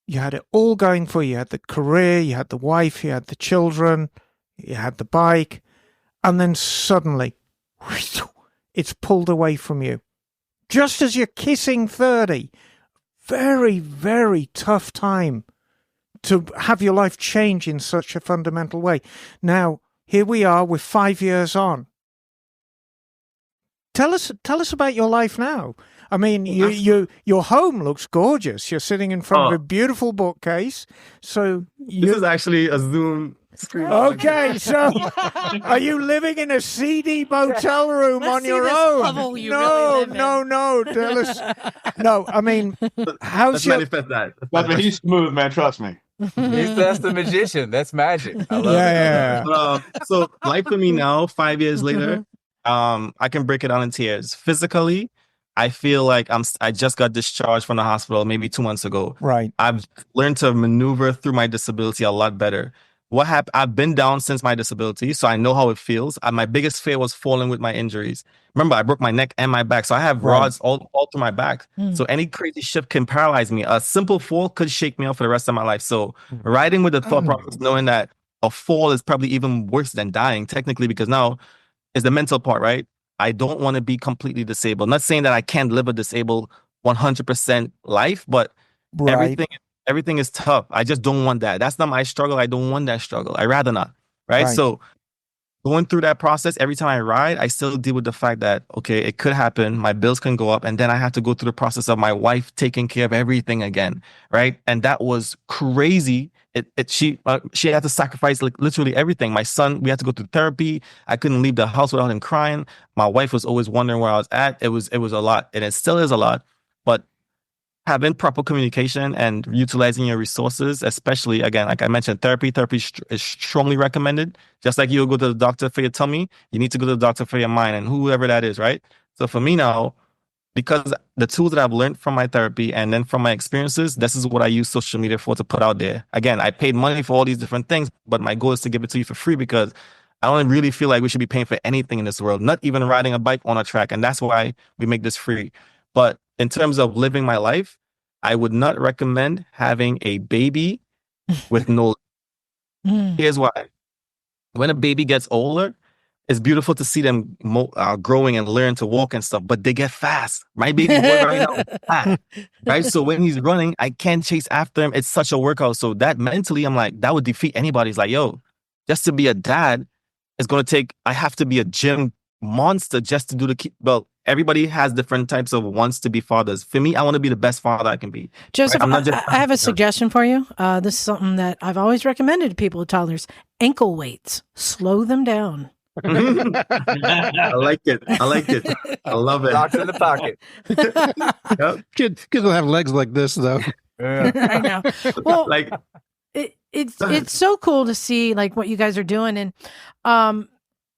You had it all going for you. You had the career, you had the wife, you had the children, you had the bike, and then suddenly it's pulled away from you. Just as you're kissing 30, very, very tough time to have your life change in such a fundamental way. Now, here we are, we're 5 years on. Tell us about your life now. I mean, your home looks gorgeous. You're sitting in front of a beautiful bookcase. So this is actually a Zoom screen. Okay, so are you living in a seedy motel room on your own? No. Tell us. No, I mean, how's Let's your... manifest that. But he's smooth, man. Trust me. That's the magician. That's magic. I love it. Yeah. So life for me now, 5 years later, I can break it down in tiers. Physically, I feel like I just got discharged from the hospital maybe 2 months ago. Right. I've learned to maneuver through my disability a lot better. What happened? I've been down since my disability, so I know how it feels. My biggest fear was falling with my injuries. Remember, I broke my neck and my back, so I have rods all through my back. So any crazy shift can paralyze me. A simple fall could shake me up for the rest of my life. So riding with the thought process, knowing that a fall is probably even worse than dying, technically, because now is the mental part, right? I don't want to be completely disabled. Not saying that I can't live a disabled 100% life, but everything is tough. I just don't want that. That's not my struggle. I don't want that struggle. I rather not. Right. So going through that process, every time I ride, I still deal with the fact that, okay, it could happen. My bills can go up. And then I have to go through the process of my wife taking care of everything again. Right. And that was crazy. She had to sacrifice like literally everything. My son, we had to go through therapy. I couldn't leave the house without him crying. My wife was always wondering where I was at. It was a lot, and it still is a lot. But having proper communication and utilizing your resources, especially, again, like I mentioned, therapy is strongly recommended. Just like you'll go to the doctor for your tummy, you need to go to the doctor for your mind and whoever that is, right? So for me now, because the tools that I've learned from my therapy and then from my experiences, this is what I use social media for, to put out there. Again, I paid money for all these different things, but my goal is to give it to you for free, because I don't really feel like we should be paying for anything in this world, not even riding a bike on a track. And that's why we make this free. But in terms of living my life, I would not recommend having a baby with no. Here's why. When a baby gets older, it's beautiful to see them growing and learn to walk and stuff, but they get fast. My baby boy right now is fast, right? So when he's running, I can't chase after him. It's such a workout. So that mentally, I'm like, that would defeat anybody. It's like, yo, just to be a dad, it's going to take, I have to be a gym monster just to do well, everybody has different types of wants to be fathers. For me, I want to be the best father I can be. Joseph, right? I have a suggestion for you. This is something that I've always recommended to people with toddlers. Ankle weights. Slow them down. I like it. I love it. Doctor in the pocket. Yep. Kids will have legs like this, though. I know. Well, it's so cool to see like what you guys are doing. And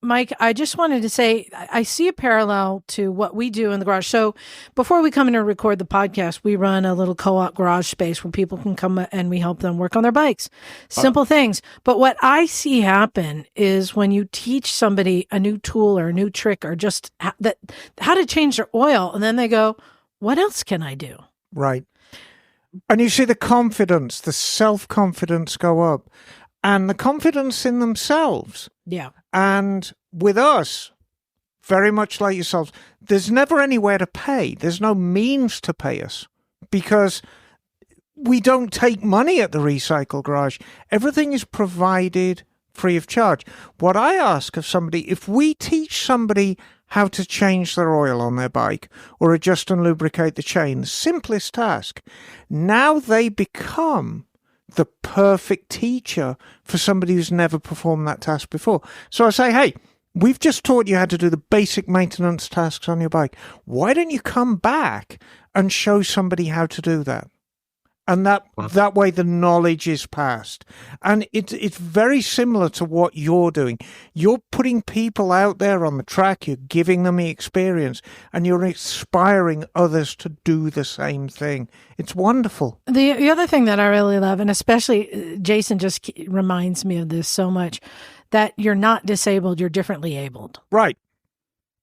Mike, I just wanted to say, I see a parallel to what we do in the garage. So before we come in and record the podcast, we run a little co-op garage space where people can come and we help them work on their bikes. Simple things. But what I see happen is when you teach somebody a new tool or a new trick or just how to change their oil, and then they go, what else can I do? Right. And you see the confidence, the self-confidence go up, and the confidence in themselves. Yeah. And with us, very much like yourselves, there's never anywhere to pay. There's no means to pay us because we don't take money at the Recycle Garage. Everything is provided free of charge. What I ask of somebody, if we teach somebody how to change their oil on their bike or adjust and lubricate the chain, the simplest task, now they become the perfect teacher for somebody who's never performed that task before. So I say, hey, we've just taught you how to do the basic maintenance tasks on your bike. Why don't you come back and show somebody how to do that? And that way the knowledge is passed. And it's very similar to what you're doing. You're putting people out there on the track, you're giving them the experience, and you're inspiring others to do the same thing. It's wonderful. The other thing that I really love, and especially Jason just reminds me of this so much, that you're not disabled, you're differently abled. Right.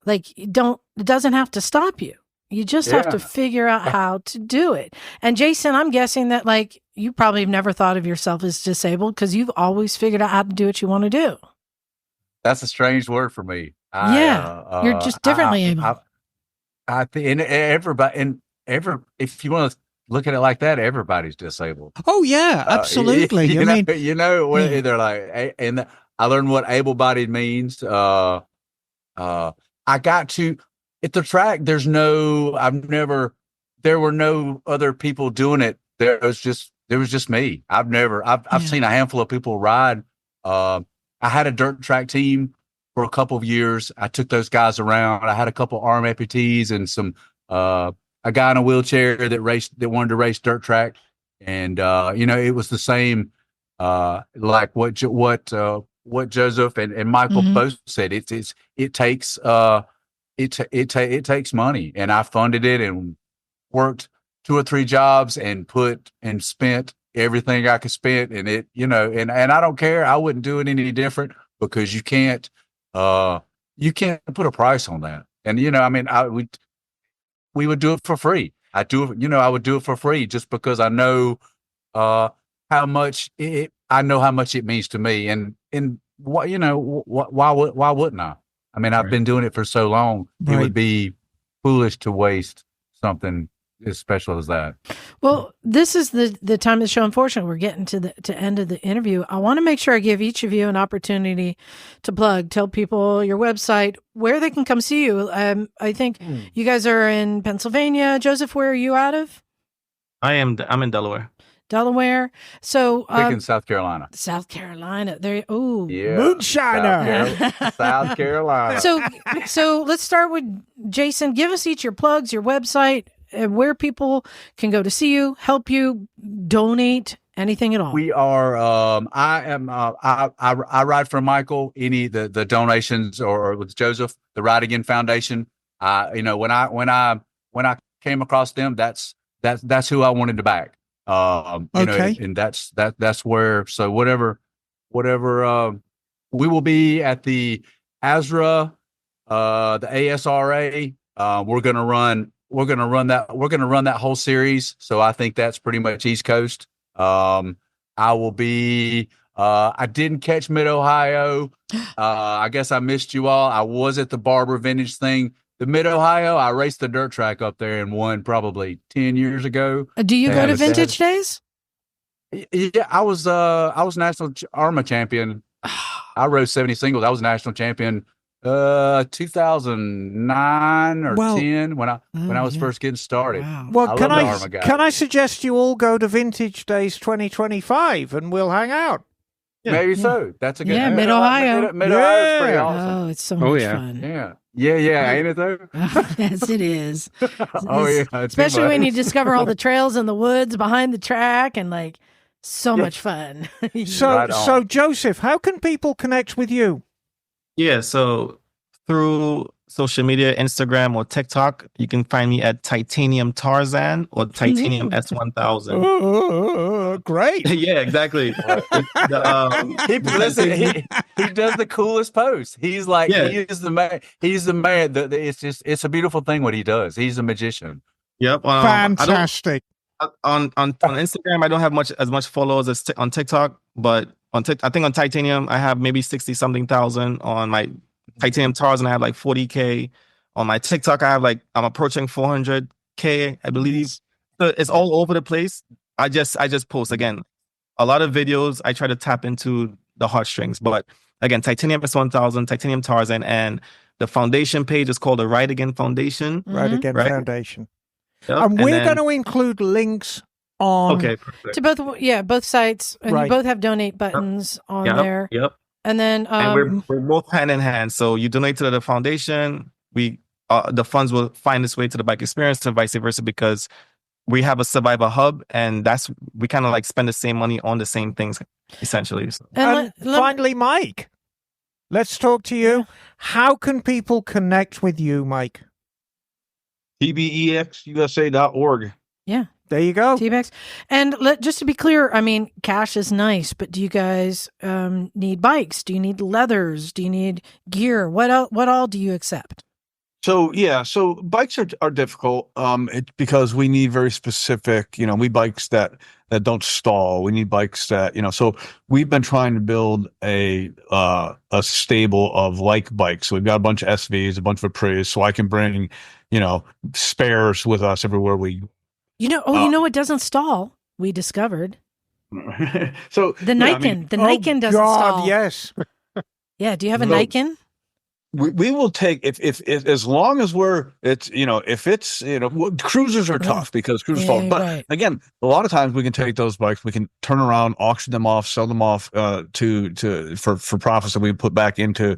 Like, it doesn't have to stop you. You just have to figure out how to do it. And Jason, I'm guessing that like you probably have never thought of yourself as disabled because you've always figured out how to do what you want to do. That's a strange word for me. You're just differently able. I think, and everybody, if you want to look at it like that, everybody's disabled. Oh yeah, absolutely. You I know, mean, they're like, and I learned what able-bodied means. I got to at the track. There were no other people doing it. There was just me. I've seen a handful of people ride. I had a dirt track team for a couple of years. I took those guys around. I had a couple arm amputees and some a guy in a wheelchair that wanted to race dirt track, and it was the same like what Joseph and Michael both said. It takes money, and I funded it and worked 2 or 3 jobs and spent everything I could spend, and and I don't care. I wouldn't do it any different, because you can't put a price on that. And I mean, we would do it for free. I would do it for free just because I know how much it means to me, and why wouldn't I? I mean, I've been doing it for so long. It would be foolish to waste something as special as that. Well, this is the time of the show. Unfortunately, we're getting to the end of the interview. I want to make sure I give each of you an opportunity to tell people your website, where they can come see you. I think you guys are in Pennsylvania. Joseph, where are you out of? I'm in Delaware. Delaware. So in South Carolina. South Carolina. There. Oh, yeah. Moonshiner. South Carolina. So let's start with Jason. Give us each your plugs, your website, where people can go to see you, help you, donate, anything at all. We are. I ride for Michael. Any the donations, or with Joseph, the Ride Again Foundation. When I came across them, that's who I wanted to back. And that's where. So whatever. We will be at the ASRA, the ASRA. We're gonna run that whole series. So I think that's pretty much East Coast. I will be. I didn't catch Mid Ohio. I guess I missed you all. I was at the Barber Vintage thing. The Mid Ohio, I raced the dirt track up there and won probably 10 years ago. Do you go to Vintage Days? Yeah, I was national ARMA champion. I rode 70 singles. I was national champion 2009 or 10 when I was first getting started. Wow. Well, can I suggest you all go to Vintage Days 2025 and we'll hang out? Yeah. Maybe so. That's a good. Yeah, Mid Ohio. Mid Ohio is pretty awesome. Oh, it's so much fun. Yeah, ain't it though? Yes, it is. Especially when you discover all the trails in the woods behind the track, and so much fun. So Joseph, how can people connect with you? Yeah, so through social media, Instagram or TikTok, you can find me at Titanium Tarzan or Titanium S1000. Great. Yeah, exactly. He does the coolest posts. He's like, he is the man. He's the man. It's a beautiful thing what he does. He's a magician. Yep. Fantastic. On Instagram, I don't have as much followers as on TikTok, but I think on Titanium, I have maybe 60 something thousand. On my Titanium Tarzan, I have like 40K. On my TikTok, I'm approaching 400K, I believe. So it's all over the place. I just post again a lot of videos. I try to tap into the heartstrings, but again, Titanium S1000, Titanium Tarzan, and the foundation page is called the Ride Again Foundation. Ride Again Foundation. Yep. And we're going to include links on to both sites, and you both have donate buttons on there. Yep. And then and we're both hand in hand. So you donate to the foundation, the funds will find its way to the bike experience and vice versa, because we have a survivor hub, and we kind of spend the same money on the same things essentially. So. And finally, Mike, let's talk to you. How can people connect with you, Mike? TBEXUSA.org. Yeah. There you go. TBEX. And just to be clear, I mean, cash is nice, but do you guys need bikes? Do you need leathers? Do you need gear? What all do you accept? So bikes are difficult because we need very specific, we bikes that don't stall. We need bikes that, so we've been trying to build a stable of bikes. So we've got a bunch of SVs, a bunch of Aprilis, so I can bring, spares with us everywhere we. You know what doesn't stall? We discovered So the Niken. The Niken doesn't stall. Yes. Yeah. Do you have a No. Niken? We will take if as long as cruisers are tough because cruisers fall. But right. again, a lot of times we can take those bikes, we can turn around, auction them off, sell them off for profits that we put back into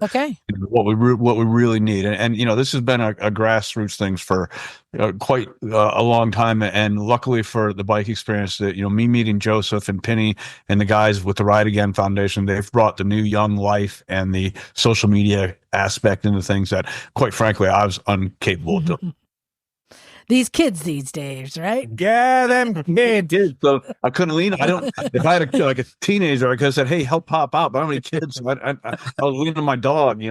what we really need. And this has been a grassroots things for quite a long time. And luckily for the bike experience, that me meeting Joseph and Penny and the guys with the Ride Again Foundation, they've brought the new young life and the social media aspect into things that, quite frankly, I was incapable of doing. These kids these days, right? Yeah, them kids. So I couldn't lean. If I had a teenager, I could have said, "Hey, help pop out." But I don't have any kids. So I was leaning on my dog.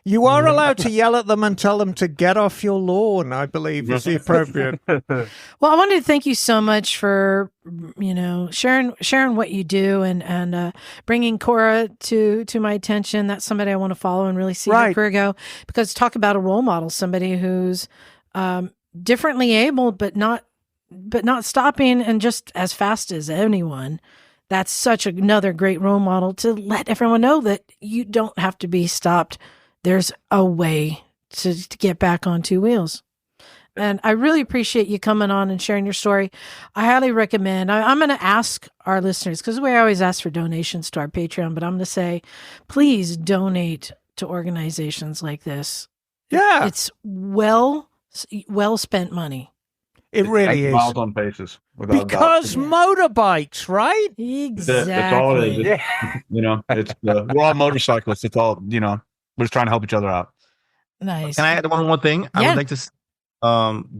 You are allowed to yell at them and tell them to get off your lawn, I believe is the appropriate. Well, I wanted to thank you so much for, sharing what you do and bringing Cora to my attention. That's somebody I want to follow and really see her career go, because talk about a role model, somebody who's differently able, but not stopping and just as fast as anyone. That's such another great role model to let everyone know that you don't have to be stopped. There's a way to get back on two wheels. And I really appreciate you coming on and sharing your story. I highly recommend. I'm going to ask our listeners, because we always ask for donations to our Patreon, but I'm going to say, please donate to organizations like this. Yeah. It's well spent money. It really is. Miles on paces. Because motorbikes, right? Exactly. That's all it is. It's we're all motorcyclists. It's all, we're just trying to help each other out. Nice. Can I add one more thing? I would like to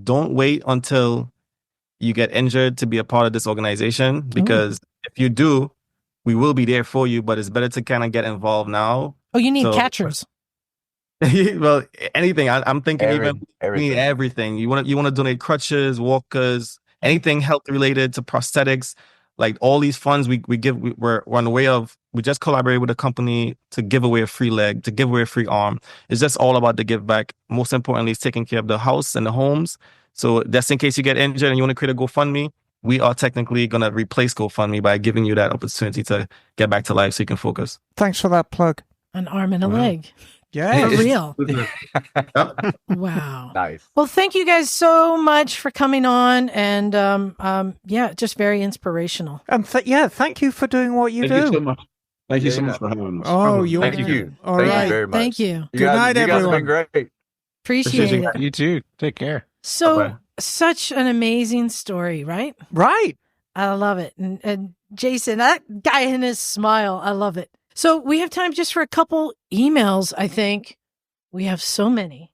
don't wait until you get injured to be a part of this organization, because if you do, we will be there for you, but it's better to kind of get involved now. Oh, you need catchers. Well, anything. I'm thinking Everything. we need everything. You want to donate crutches, walkers, anything health related to prosthetics. Like all these funds we give, we're on the way of. We just collaborated with a company to give away a free leg, to give away a free arm. It's just all about the give back. Most importantly, is taking care of the house and the homes. So just in case you get injured and you want to create a GoFundMe, we are technically going to replace GoFundMe by giving you that opportunity to get back to life so you can focus. Thanks for that plug. An arm and a leg. Yeah. For real. Wow. Nice. Well, thank you guys so much for coming on, and just very inspirational. And thank you for doing what you do. Thank you so much. Thank you so much for having us. Oh, Thank you. All Thank right. you very much. Thank you. Good night, you guys have everyone. been great. Appreciate it. You too. Take care. So, such an amazing story, right? Right. I love it. And Jason, that guy and his smile, I love it. So we have time just for a couple emails, I think. We have so many.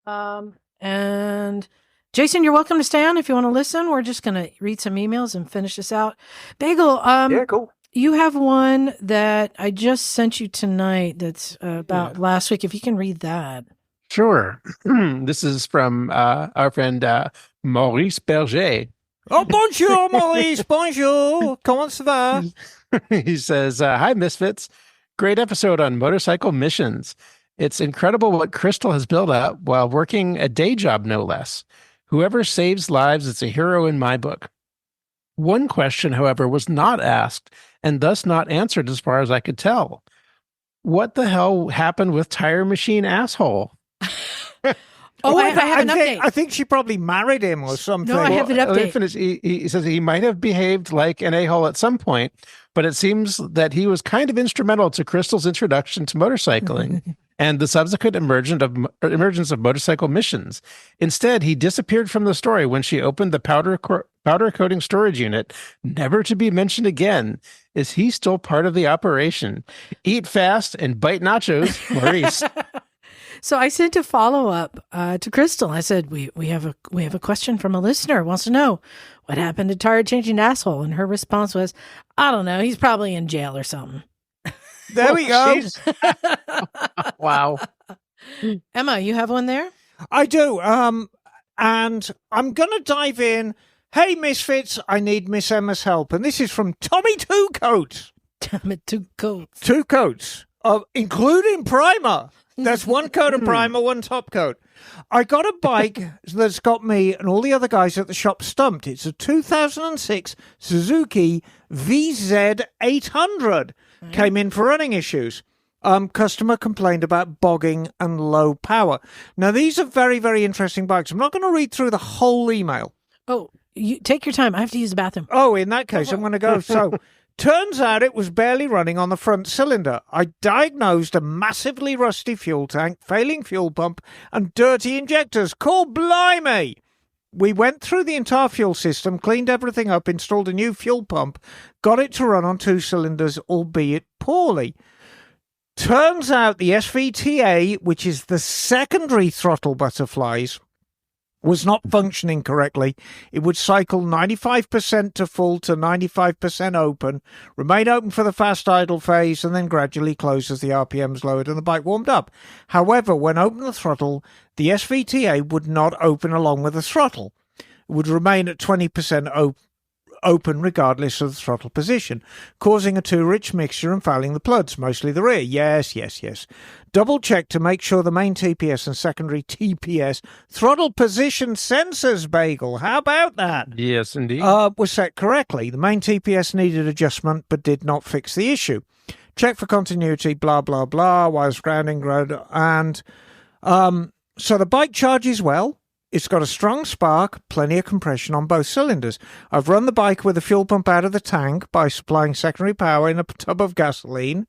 And Jason, you're welcome to stay on if you want to listen. We're just going to read some emails and finish this out. Bagel, Yeah, cool. you have one that I just sent you tonight that's about last week. If you can read that. Sure. This is from our friend Maurice Berger. Oh, bonjour, Maurice. Bonjour. Comment ça va? He says, hi, Misfits. Great episode on motorcycle missions. It's incredible what Crystal has built up while working a day job, no less. Whoever saves lives is a hero in my book. One question, however, was not asked and thus not answered as far as I could tell. What the hell happened with Tire Machine Asshole? I have an update. I think she probably married him or something. No, I have an Let me update. finish. He says he might have behaved like an a-hole at some point, but it seems that he was kind of instrumental to Crystal's introduction to motorcycling and the subsequent emergence of motorcycle missions. Instead, he disappeared from the story when she opened the powder coating storage unit, never to be mentioned again. Is he still part of the operation? Eat fast and bite nachos, Maurice. So I sent a follow-up to Crystal. I said, we have a question from a listener who wants to know what happened to Tire Changing Asshole. And her response was, I don't know. He's probably in jail or something. There we go. Wow. Emma, you have one there? I do. And I'm going to dive in. Hey, Misfits, I need Miss Emma's help. And this is from Tommy Two Coats. Damn it, two coats. Two Coats, including Primer. That's one coat of primer, one top coat. I got a bike that's got me and all the other guys at the shop stumped. It's a 2006 Suzuki VZ800. Came in for running issues. Customer complained about bogging and low power. Now, these are very, very interesting bikes. I'm not going to read through the whole email. Oh, you take your time. I have to use the bathroom. Oh, in that case, I'm going to go. So, turns out it was barely running on the front cylinder. I diagnosed a massively rusty fuel tank, failing fuel pump, and dirty injectors. Call blimey! We went through the entire fuel system, cleaned everything up, installed a new fuel pump, got it to run on 2 cylinders, albeit poorly. Turns out the SVTA, which is the secondary throttle butterflies, was not functioning correctly. It would cycle 95% to full to 95% open, remain open for the fast idle phase, and then gradually close as the RPMs lowered and the bike warmed up. However, when open the throttle, the SVTA would not open along with the throttle. It would remain at 20% open regardless of the throttle position, causing a too rich mixture and fouling the plugs, mostly the rear. Yes. Double check to make sure the main TPS and secondary TPS throttle position sensors, Bagel. How about that? Yes, indeed. Was set correctly. The main TPS needed adjustment but did not fix the issue. Check for continuity, blah, blah, blah, wires grounding, and so the bike charges well. It's got a strong spark, plenty of compression on both cylinders. I've run the bike with a fuel pump out of the tank by supplying secondary power in a tub of gasoline,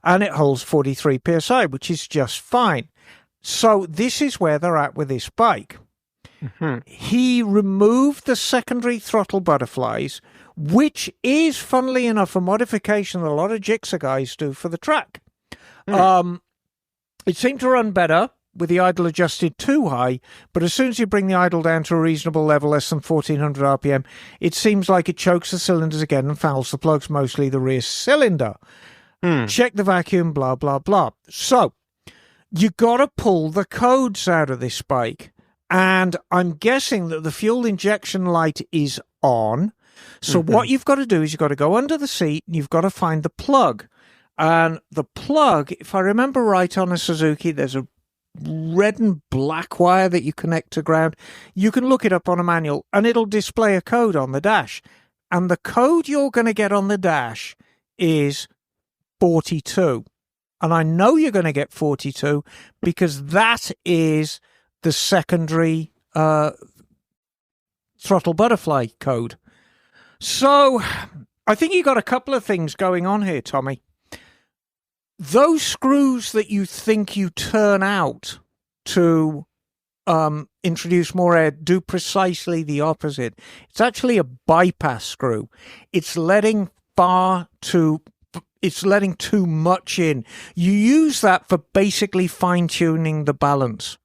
and it holds 43 psi, which is just fine. So this is where they're at with this bike. He removed the secondary throttle butterflies, which is, funnily enough, a modification that a lot of Gixxer guys do for the track. It seemed to run better with the idle adjusted too high, but as soon as you bring the idle down to a reasonable level, less than 1400 RPM, it seems like it chokes the cylinders again and fouls the plugs, mostly the rear cylinder. Check the vacuum, blah, blah, blah. So, you got to pull the codes out of this bike, and I'm guessing that the fuel injection light is on. So what you've got to do is you've got to go under the seat and you've got to find the plug. And the plug, if I remember right on a Suzuki, there's a red and black wire that you connect to ground. You can look it up on a manual and it'll display a code on the dash. And the code you're going to get on the dash is 42. And I know you're going to get 42 because that is the secondary throttle butterfly code. So I think you got a couple of things going on here, Tommy. Those screws that you think you turn out to introduce more air do precisely the opposite. It's actually a bypass screw. It's letting too much in. You use that for basically fine-tuning the balance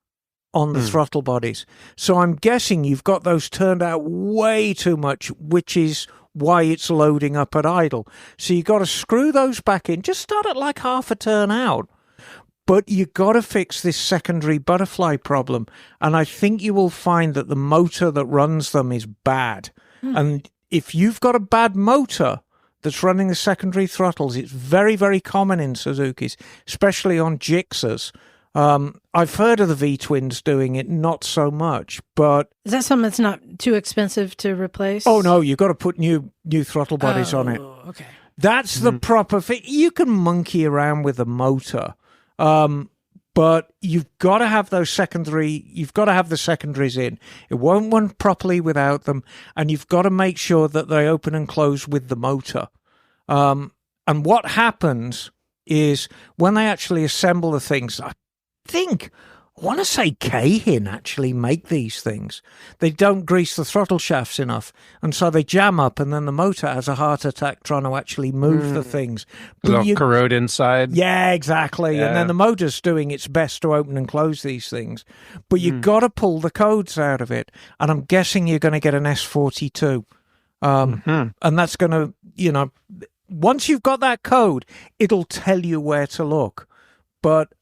on the throttle bodies. So I'm guessing you've got those turned out way too much, which is why it's loading up at idle. So you got to screw those back in. Just start at like half a turn out. But you got to fix this secondary butterfly problem. And I think you will find that the motor that runs them is bad. And if you've got a bad motor that's running the secondary throttles, it's very, very common in Suzukis, especially on Gixxers. I've heard of the V-twins doing it, not so much, but... Is that something that's not too expensive to replace? Oh, no, you've got to put new throttle bodies on it. Okay. That's the proper fit. You can monkey around with the motor, but you've got to have the secondaries in. It won't run properly without them, and you've got to make sure that they open and close with the motor. And what happens is when they actually assemble the things... I want to say Cahin actually make these things. They don't grease the throttle shafts enough, and so they jam up, and then the motor has a heart attack trying to actually move the things. They'll corrode inside. Yeah, exactly. Yeah. And then the motor's doing its best to open and close these things. But you've got to pull the codes out of it, and I'm guessing you're going to get an S42. And that's going to, once you've got that code, it'll tell you where to look. But...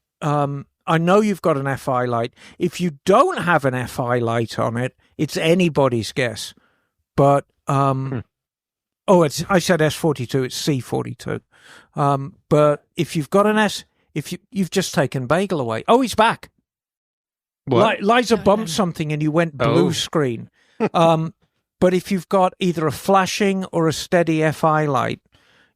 I know you've got an FI light. If you don't have an FI light on it, it's anybody's guess. But, I said S42, it's C42. But if you've got an if you've just taken Bagel away. Oh, he's back. What? Liza bumped something and you went blue screen. But if you've got either a flashing or a steady FI light,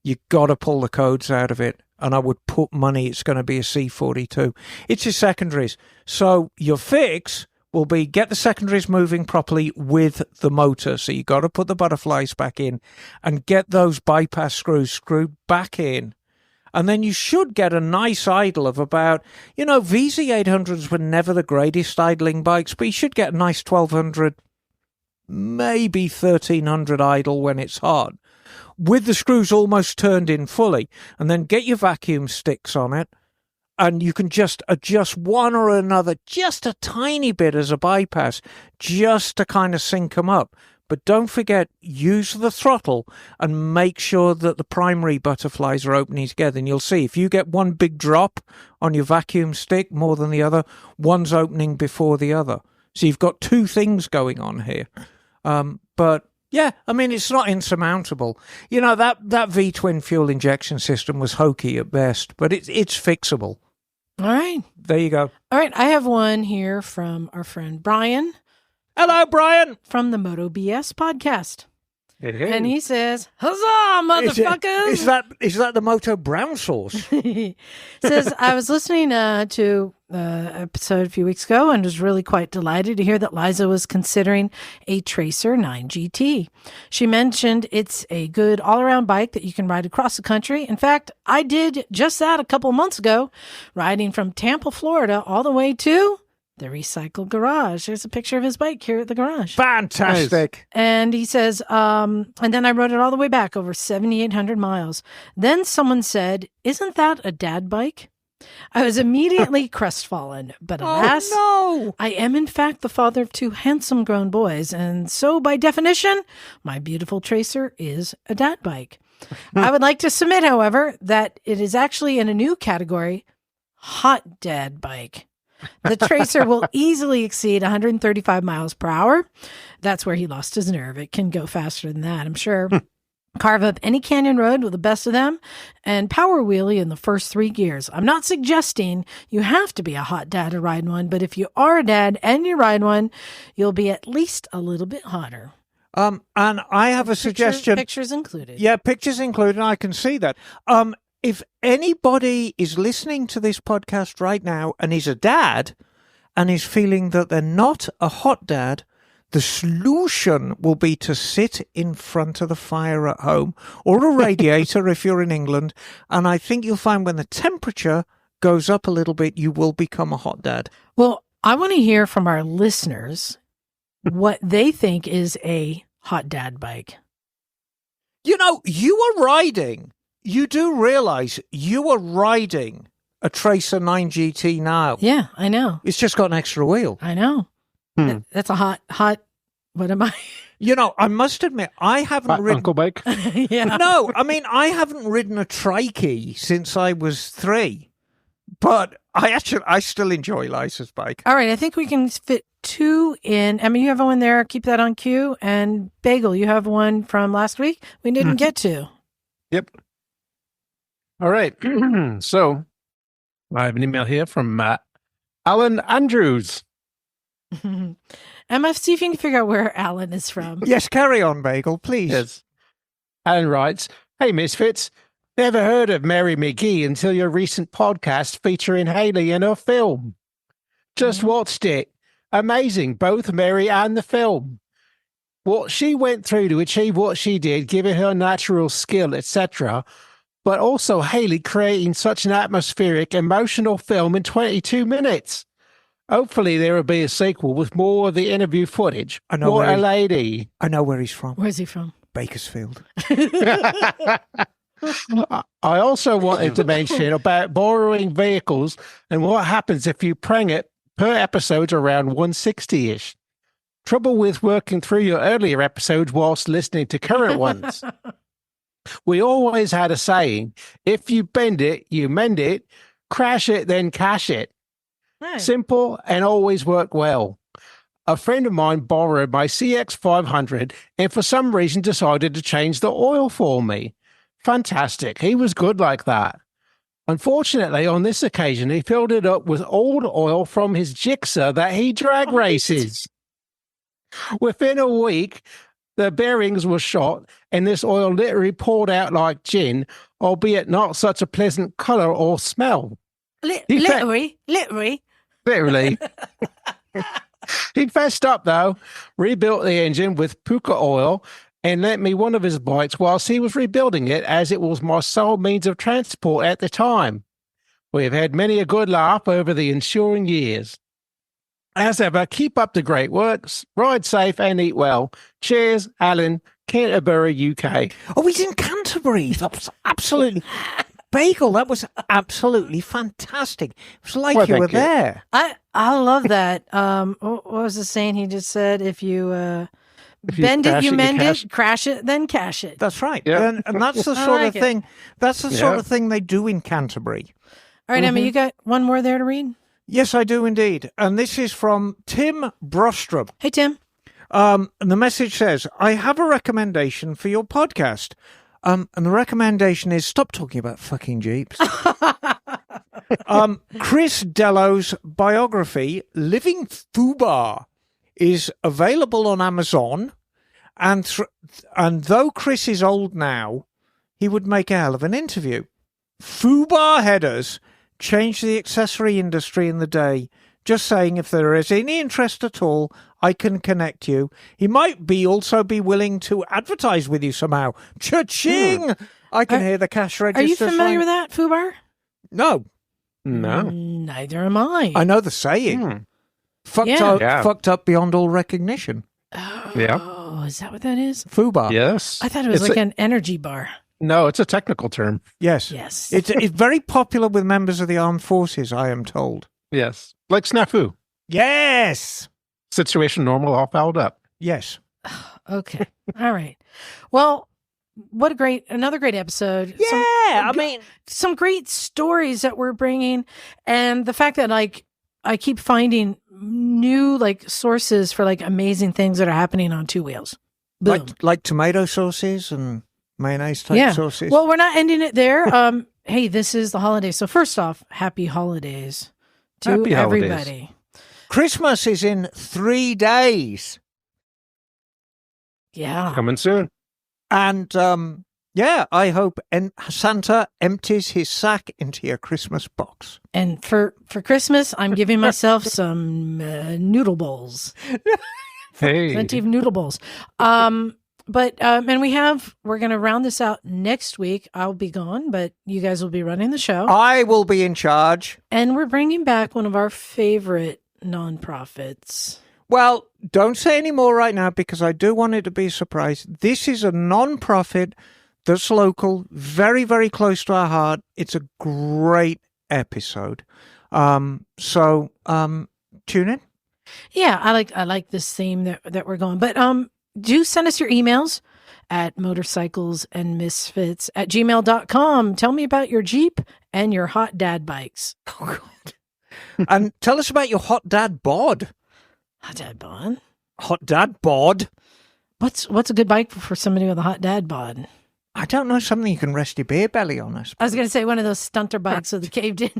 you got to pull the codes out of it. And I would put money it's going to be a C42. It's your secondaries. So your fix will be get the secondaries moving properly with the motor. So you got to put the butterflies back in and get those bypass screws screwed back in. And then you should get a nice idle of about, VZ800s were never the greatest idling bikes, but you should get a nice 1200, maybe 1300 idle when it's hot, with the screws almost turned in fully. And then get your vacuum sticks on it, and you can just adjust one or another just a tiny bit as a bypass, just to kind of sync them up. But don't forget, use the throttle and make sure that the primary butterflies are opening together. And you'll see, if you get one big drop on your vacuum stick more than the other, one's opening before the other. So you've got two things going on here. But yeah, I mean, it's not insurmountable. That V-twin fuel injection system was hokey at best, but it's fixable. All right. There you go. All right. I have one here from our friend Brian. Hello, Brian. From the Moto BS podcast. Hey. And he says, huzzah, motherfuckers. Is that the Moto brown sauce? He says, I was listening to episode a few weeks ago and was really quite delighted to hear that Liza was considering a Tracer 9 GT. She mentioned it's a good all-around bike that you can ride across the country. In fact, I did just that a couple of months ago, riding from Tampa, Florida, all the way to the Recycle Garage. There's a picture of his bike here at the garage. Fantastic. And he says, and then I rode it all the way back over 7,800 miles. Then someone said, isn't that a dad bike? I was immediately crestfallen, but alas, I am in fact the father of two handsome grown boys. And so by definition, my beautiful Tracer is a dad bike. I would like to submit, however, that it is actually in a new category, hot dad bike. The Tracer will easily exceed 135 miles per hour. That's where he lost his nerve. It can go faster than that, I'm sure. Carve up any canyon road with the best of them and power wheelie in the first 3 gears. I'm not suggesting you have to be a hot dad to ride one, but if you are a dad and you ride one, you'll be at least a little bit hotter. And I have a suggestion. Pictures included. Yeah, pictures included. I can see that. If anybody is listening to this podcast right now and is a dad and is feeling that they're not a hot dad, the solution will be to sit in front of the fire at home or a radiator if you're in England. And I think you'll find when the temperature goes up a little bit, you will become a hot dad. Well, I want to hear from our listeners what they think is a hot dad bike. You are riding. You do realize you are riding a Tracer 9 GT now. Yeah, I know. It's just got an extra wheel. I know. That's a hot, what am I? I must admit, I haven't ridden... Uncle bike? Yeah. No, I mean, I haven't ridden a trikey since I was 3. But I still enjoy Liza's bike. All right, I think we can fit 2 in. I mean, you have one there. Keep that on cue. And Bagel, you have one from last week we didn't get to. Yep. All right. So I have an email here from Alan Andrews. Emma, see if you can figure out where Alan is from. Yes, carry on, Bagel, please. Yes. Alan writes, hey, Misfits. Never heard of Mary McGee until your recent podcast featuring Haley in her film. Just watched it. Amazing, both Mary and the film. What she went through to achieve what she did, given her natural skill, etc., but also Haley creating such an atmospheric, emotional film in 22 minutes. Hopefully there will be a sequel with more of the interview footage. What a lady. I know where he's from. Where's he from? Bakersfield. I also wanted to mention about borrowing vehicles and what happens if you prang it per episode around 160-ish. Trouble with working through your earlier episodes whilst listening to current ones. We always had a saying, if you bend it, you mend it, crash it, then cash it. Right. Simple and always work well. A friend of mine borrowed my CX500 and for some reason decided to change the oil for me. Fantastic. He was good like that. Unfortunately, on this occasion, he filled it up with old oil from his Gixxer that he drag races. Within a week, the bearings were shot, and this oil literally poured out like gin, albeit not such a pleasant color or smell. Literally. Literally. He fessed up, though, rebuilt the engine with puka oil, and lent me one of his bikes whilst he was rebuilding it, as it was my sole means of transport at the time. We have had many a good laugh over the ensuing years. As ever, keep up the great works, ride safe and eat well. Cheers, Alan, Canterbury, UK. Oh, he's in Canterbury. That was absolutely... Bagel, that was absolutely fantastic. It was like Well, you were thank you. there. I love that. What was the saying he just said? If you If you bend it, crash you it, you mend cash it, crash it, then cash it. That's right. Yeah. And that's the I sort like of it. thing. That's the sort Yeah. of thing they do in Canterbury. All right, Emma, you got one more there to read? Yes, I do indeed. And this is from Tim Brostrom. Hey, Tim. And the message says, I have a recommendation for your podcast. And the recommendation is stop talking about fucking Jeeps. Chris Dello's biography, Living Fubar, is available on Amazon. And though Chris is old now, he would make a hell of an interview. Fubar headers changed the accessory industry in the day. Just saying, if there is any interest at all, I can connect you. He might also be willing to advertise with you somehow. Cha-ching! I can hear the cash register. Are you familiar with that, Fubar? No. No. Neither am I. I know the saying. Fucked Yeah. up, Yeah. fucked up beyond all recognition. Oh, is that what that is? Fubar. Yes. I thought it was It's like an energy bar. No, it's a technical term. Yes. Yes. It's very popular with members of the armed forces, I am told. Yes. Like snafu. Yes. Situation normal, all fouled up. Yes. Okay. All right. Well, another great episode. Yeah. Some great stories that we're bringing, and the fact that I keep finding new sources for amazing things that are happening on two wheels. Boom. Like tomato sauces and mayonnaise type sauces. Well, we're not ending it there. Hey, this is the holidays. So first off, happy holidays to Happy holidays. everybody. Christmas is in 3 days. Yeah. Coming soon. And I hope Santa empties his sack into your Christmas box. And for Christmas, I'm giving myself some noodle bowls. Hey. Plenty of noodle bowls. But we're going to round this out next week. I'll be gone, but you guys will be running the show. I will be in charge. And we're bringing back one of our favorite nonprofits. Well, don't say any more right now because I do want it to be a surprise. This is a non-profit that's local, very, very close to our heart. It's a great episode. So tune in. Yeah, I like this theme that we're going. But do send us your emails at motorcyclesandmisfits@gmail.com. Tell me about your Jeep and your hot dad bikes. Oh, God. And tell us about your hot dad bod. Hot dad bod? Hot dad bod? What's a good bike for somebody with a hot dad bod? I don't know, something you can rest your beer belly on, I suppose. I was going to say one of those stunter bikes with the caved in.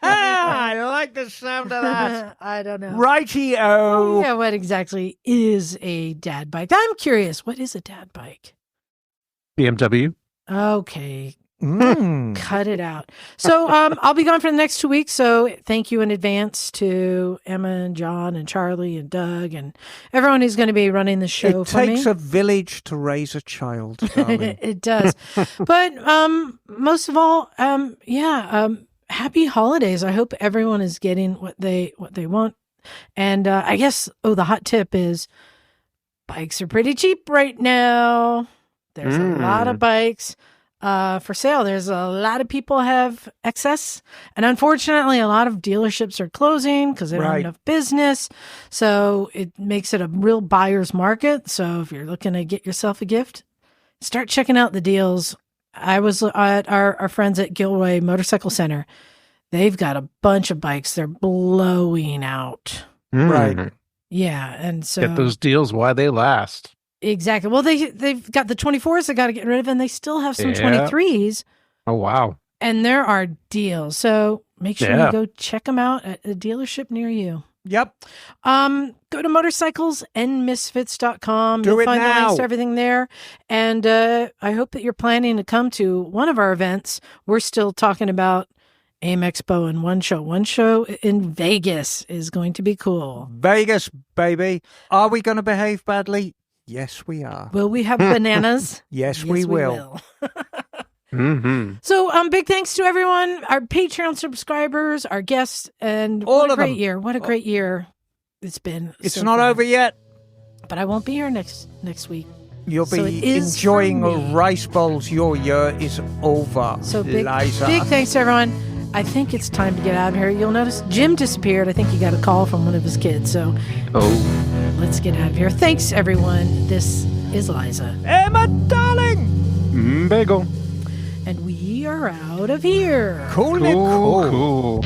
I like the sound of that. I don't know. Righty-o. Yeah, what exactly is a dad bike? I'm curious. What is a dad bike? BMW. Okay. Mm. Cut it out. So I'll be gone for the next 2 weeks. So thank you in advance to Emma and John and Charlie and Doug and everyone who's going to be running the show It for me. takes a village to raise a child, darling. It does. But most of all, happy holidays. I hope everyone is getting what they want. And I guess the hot tip is bikes are pretty cheap right now. There's a lot of bikes for sale. There's a lot of people have excess, and unfortunately a lot of dealerships are closing because they don't have enough business. So it makes it a real buyer's market. So if you're looking to get yourself a gift, start checking out the deals. I was at our friends at Gilroy Motorcycle Center. They've got a bunch of bikes. They're blowing out. Right. Yeah. And so Get those deals while they last. exactly. Well, they've got the 24s they got to get rid of, and they still have some 23s. Oh, wow. And there are deals. So make sure Yeah. you go check them out at a dealership near you. Yep. Go to motorcyclesandmisfits.com. You'll Do it find the links now. to everything there. And I hope that you're planning to come to one of our events. We're still talking about AIM Expo and one show. One show in Vegas is going to be cool. Vegas, baby. Are we going to behave badly? Yes, we are. Will we have bananas? Yes, we will. Mm-hmm. So, big thanks to everyone, our Patreon subscribers, our guests, and All what a of great them. year. What a great year it's been. It's so not far. over yet. But I won't be here next week. You'll So be it is enjoying for me. rice bowls. Your year is over. So big Liza. thanks to everyone. I think it's time to get out of here. You'll notice Jim disappeared. I think he got a call from one of his kids. So let's get out of here. Thanks, everyone. This is Liza. Emma, darling. Bagel. And we are out of here. Cool. Cool.